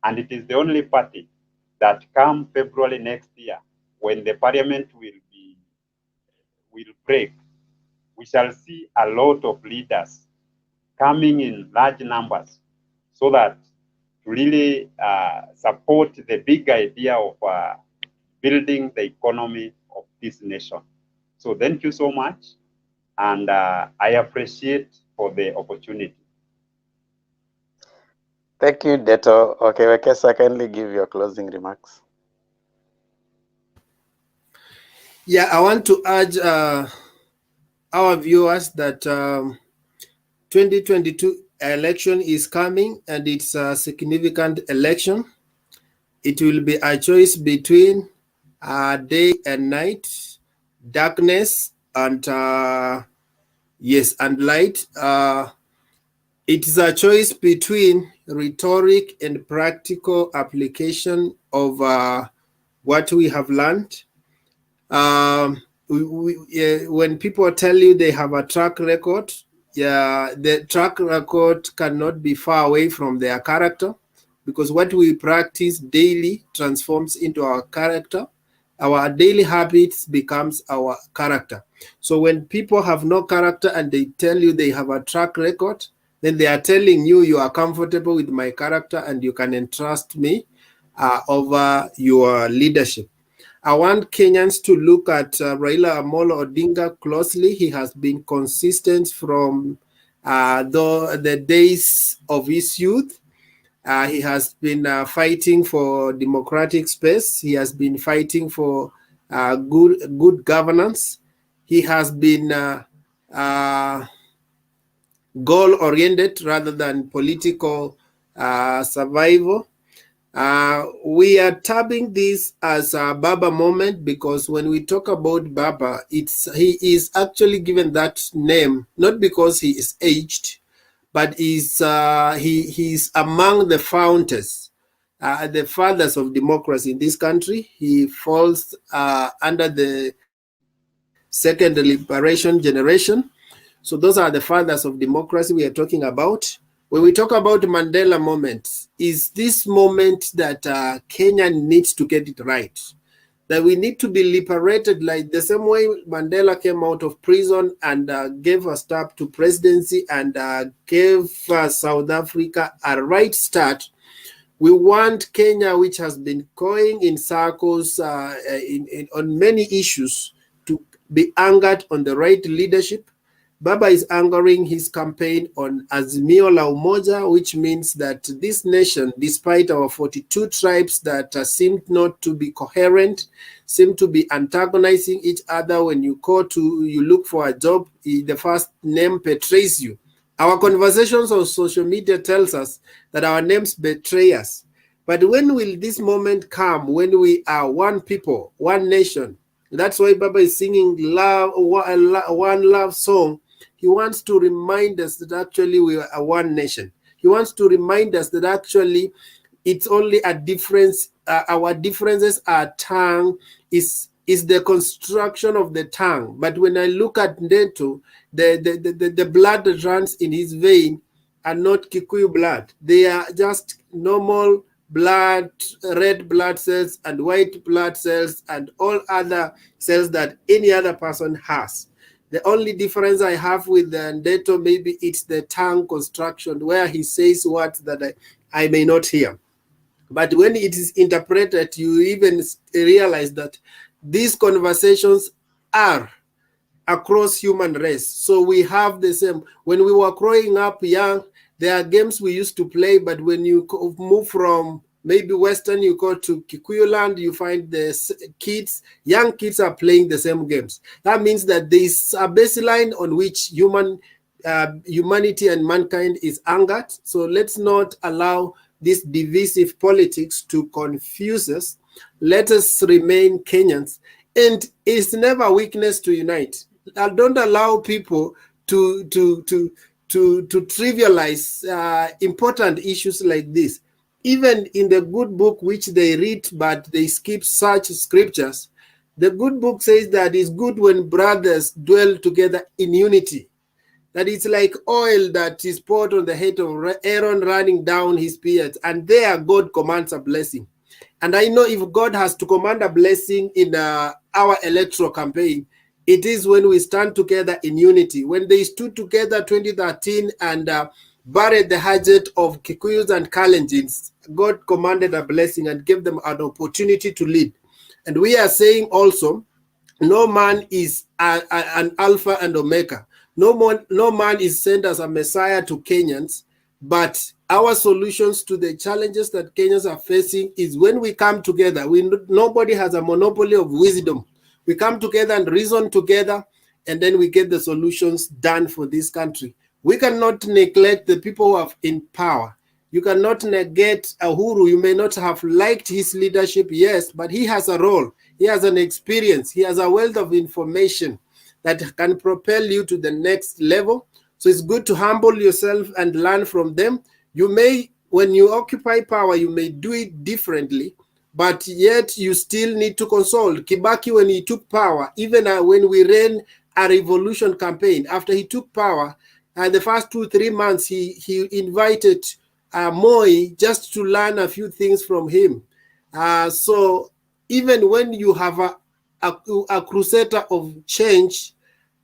And it is the only party that come February next year, when the parliament will break, we shall see a lot of leaders coming in large numbers, so that to really support the big idea of building the economy of this nation. So thank you so much, and I appreciate for the opportunity. Thank you, Ndeto. Okay, Wekesa, kindly give your closing remarks. Yeah, I want to urge our viewers that 2022 election is coming, and it's a significant election. It will be a choice between day and night, darkness and yes, and light. It is a choice between rhetoric and practical application of what we have learned. When people tell you they have a track record, yeah, the track record cannot be far away from their character, because what we practice daily transforms into our character. Our daily habits becomes our character. So when people have no character and they tell you they have a track record, then they are telling you you are comfortable with my character and you can entrust me over your leadership. I want Kenyans to look at Raila Amolo Odinga closely. He has been consistent from the days of his youth. He has been fighting for democratic space. He has been fighting for good governance. He has been goal-oriented rather than political survival. We are tabbing this as a Baba moment, because when we talk about Baba, he is actually given that name not because he is aged, but he is among the founders, the fathers of democracy in this country. He falls under the second liberation generation. So those are the fathers of democracy we are talking about. When we talk about Mandela moment, is this moment that Kenya needs to get it right. That we need to be liberated, like the same way Mandela came out of prison and gave a start to presidency and gave South Africa a right start. We want Kenya, which has been going in circles on many issues, to be anchored on the right leadership, Baba is anchoring his campaign on Azimio la Umoja, which means that this nation, despite our 42 tribes that seem not to be coherent, seem to be antagonizing each other. When you look for a job, the first name betrays you. Our conversations on social media tells us that our names betray us. But when will this moment come when we are one people, one nation? That's why Baba is singing one love song. He wants to remind us that actually we are one nation. He wants to remind us that actually it's only a difference. Our differences are tongue, is the construction of the tongue. But when I look at Ndeto, the blood that runs in his vein are not Kikuyu blood. They are just normal blood, red blood cells and white blood cells and all other cells that any other person has. The only difference I have with Ndeto, maybe it's the tongue construction where he says words that I may not hear. But when it is interpreted, you even realize that these conversations are across human race. So we have the same. When we were growing up young, there are games we used to play, but when you move from maybe Western, you go to Kikuyu land, you find the young kids are playing the same games. That means that there is a baseline on which humanity and mankind is anchored. So let's not allow this divisive politics to confuse us. Let us remain Kenyans. And it's never a weakness to unite. Don't allow people to trivialize important issues like this. Even in the good book which they read, but they skip such scriptures, the good book says that it's good when brothers dwell together in unity. That it's like oil that is poured on the head of Aaron running down his beard, and there God commands a blessing. And I know if God has to command a blessing in our electoral campaign, it is when we stand together in unity. When they stood together 2013 and buried the hatchet of Kikuyus and Kalenjins, God commanded a blessing and gave them an opportunity to lead. And we are saying also, no man is an Alpha and Omega. No man is sent as a Messiah to Kenyans, but our solutions to the challenges that Kenyans are facing is when we come together. Nobody has a monopoly of wisdom. We come together and reason together, and then we get the solutions done for this country. We cannot neglect the people who are in power. You cannot negate Uhuru. You may not have liked his leadership, yes, but he has a role. He has an experience. He has a wealth of information that can propel you to the next level. So it's good to humble yourself and learn from them. You may, when you occupy power, you may do it differently, but yet you still need to consult. Kibaki, when he took power, even when we ran a revolution campaign, after he took power, the first 2-3 months, he invited Moi just to learn a few things from him. So even when you have a crusader of change,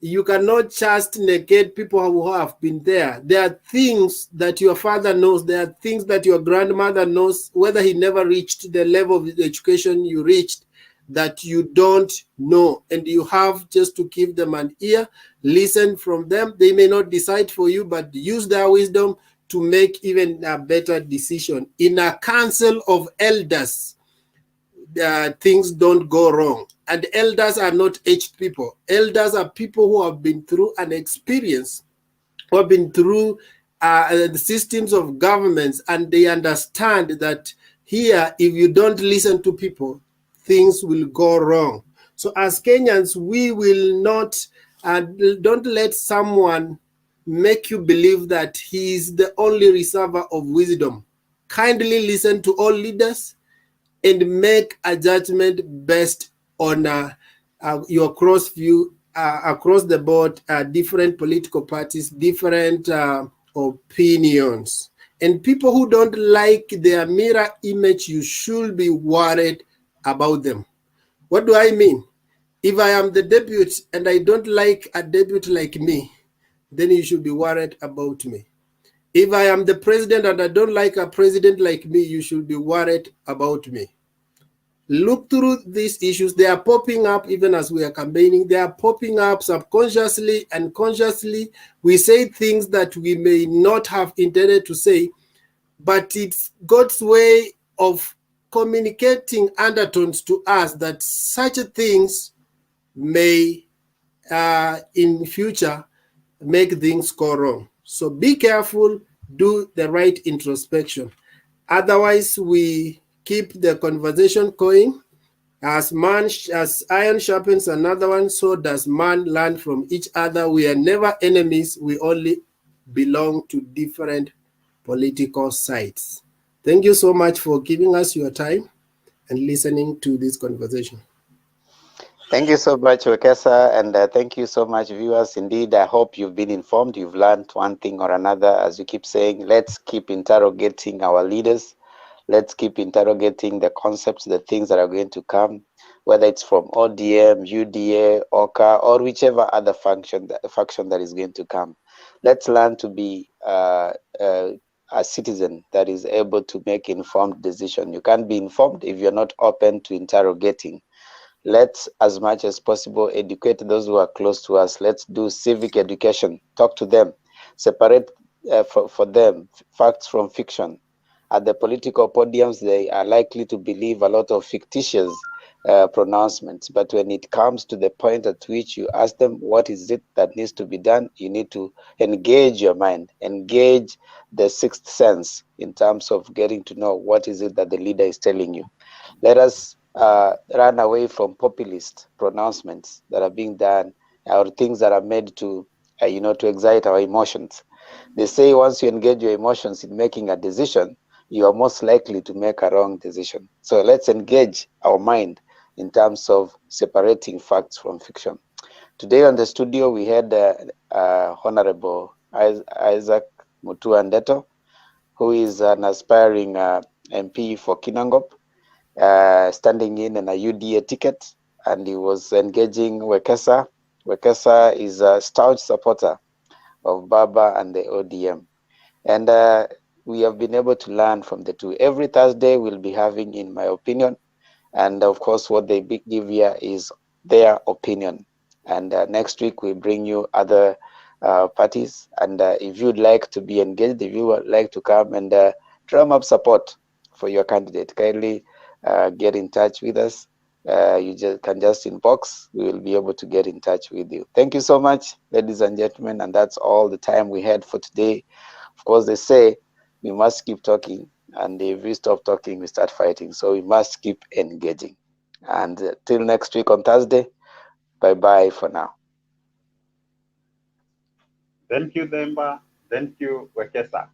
you cannot just negate people who have been there. There are things that your father knows. There are things that your grandmother knows, whether he never reached the level of education you reached, that you don't know. And you have just to give them an ear, listen from them. They may not decide for you, but use their wisdom to make even a better decision. In a council of elders, things don't go wrong. And elders are not aged people. Elders are people who have been through an experience, who have been through the systems of governments, and they understand that here, if you don't listen to people, things will go wrong. So as Kenyans, we will not, don't let someone make you believe that he is the only reservoir of wisdom. Kindly listen to all leaders and make a judgment based on your cross view across the board, different political parties, different opinions. And people who don't like their mirror image, you should be worried about them. What do I mean? If I am the deputy and I don't like a deputy like me, then you should be worried about me. If I am the president and I don't like a president like me, you should be worried about me. look through these issues. They are popping up even as we are campaigning. They are popping up subconsciously and consciously. We say things that we may not have intended to say, but it's God's way of communicating undertones to us that such things may in future make things go wrong. So be careful, do the right introspection. Otherwise, we keep the conversation going. As iron sharpens another one, so does man learn from each other. We are never enemies. We only belong to different political sides. Thank you so much for giving us your time and listening to this conversation. Thank you so much, Wekesa, and thank you so much, viewers. Indeed, I hope you've been informed. You've learned one thing or another. As you keep saying, let's keep interrogating our leaders. Let's keep interrogating the concepts, the things that are going to come, whether it's from ODM, UDA, OCA, or whichever other faction that is going to come. Let's learn to be a citizen that is able to make informed decision. You can't be informed if you're not open to interrogating. Let's, as much as possible, educate those who are close to us. Let's do civic education. Talk to them. Separate for them facts from fiction. At the political podiums, they are likely to believe a lot of fictitious pronouncements. But when it comes to the point at which you ask them what is it that needs to be done, you need to engage your mind, engage the sixth sense in terms of getting to know what is it that the leader is telling you. Let us run away from populist pronouncements that are being done or things that are made to, to excite our emotions. They say once you engage your emotions in making a decision, you are most likely to make a wrong decision. So let's engage our mind in terms of separating facts from fiction. Today on the studio, we had Honorable Isaac Mutua Ndeto, who is an aspiring MP for Kinangop, standing in a UDA ticket, and he was engaging Wekesa. Wekesa is a staunch supporter of Baba and the ODM. And we have been able to learn from the two. Every Thursday, we'll be having, in my opinion, and of course, what they give here is their opinion. And next week, we bring you other parties. And if you'd like to be engaged, if you would like to come and drum up support for your candidate, kindly get in touch with us. You can just inbox. We will be able to get in touch with you. Thank you so much, ladies and gentlemen. And that's all the time we had for today. Of course, they say we must keep talking, and if we stop talking, we start fighting. So we must keep engaging. And till next week on Thursday, bye-bye for now. Thank you, Demba. Thank you, Wekesa.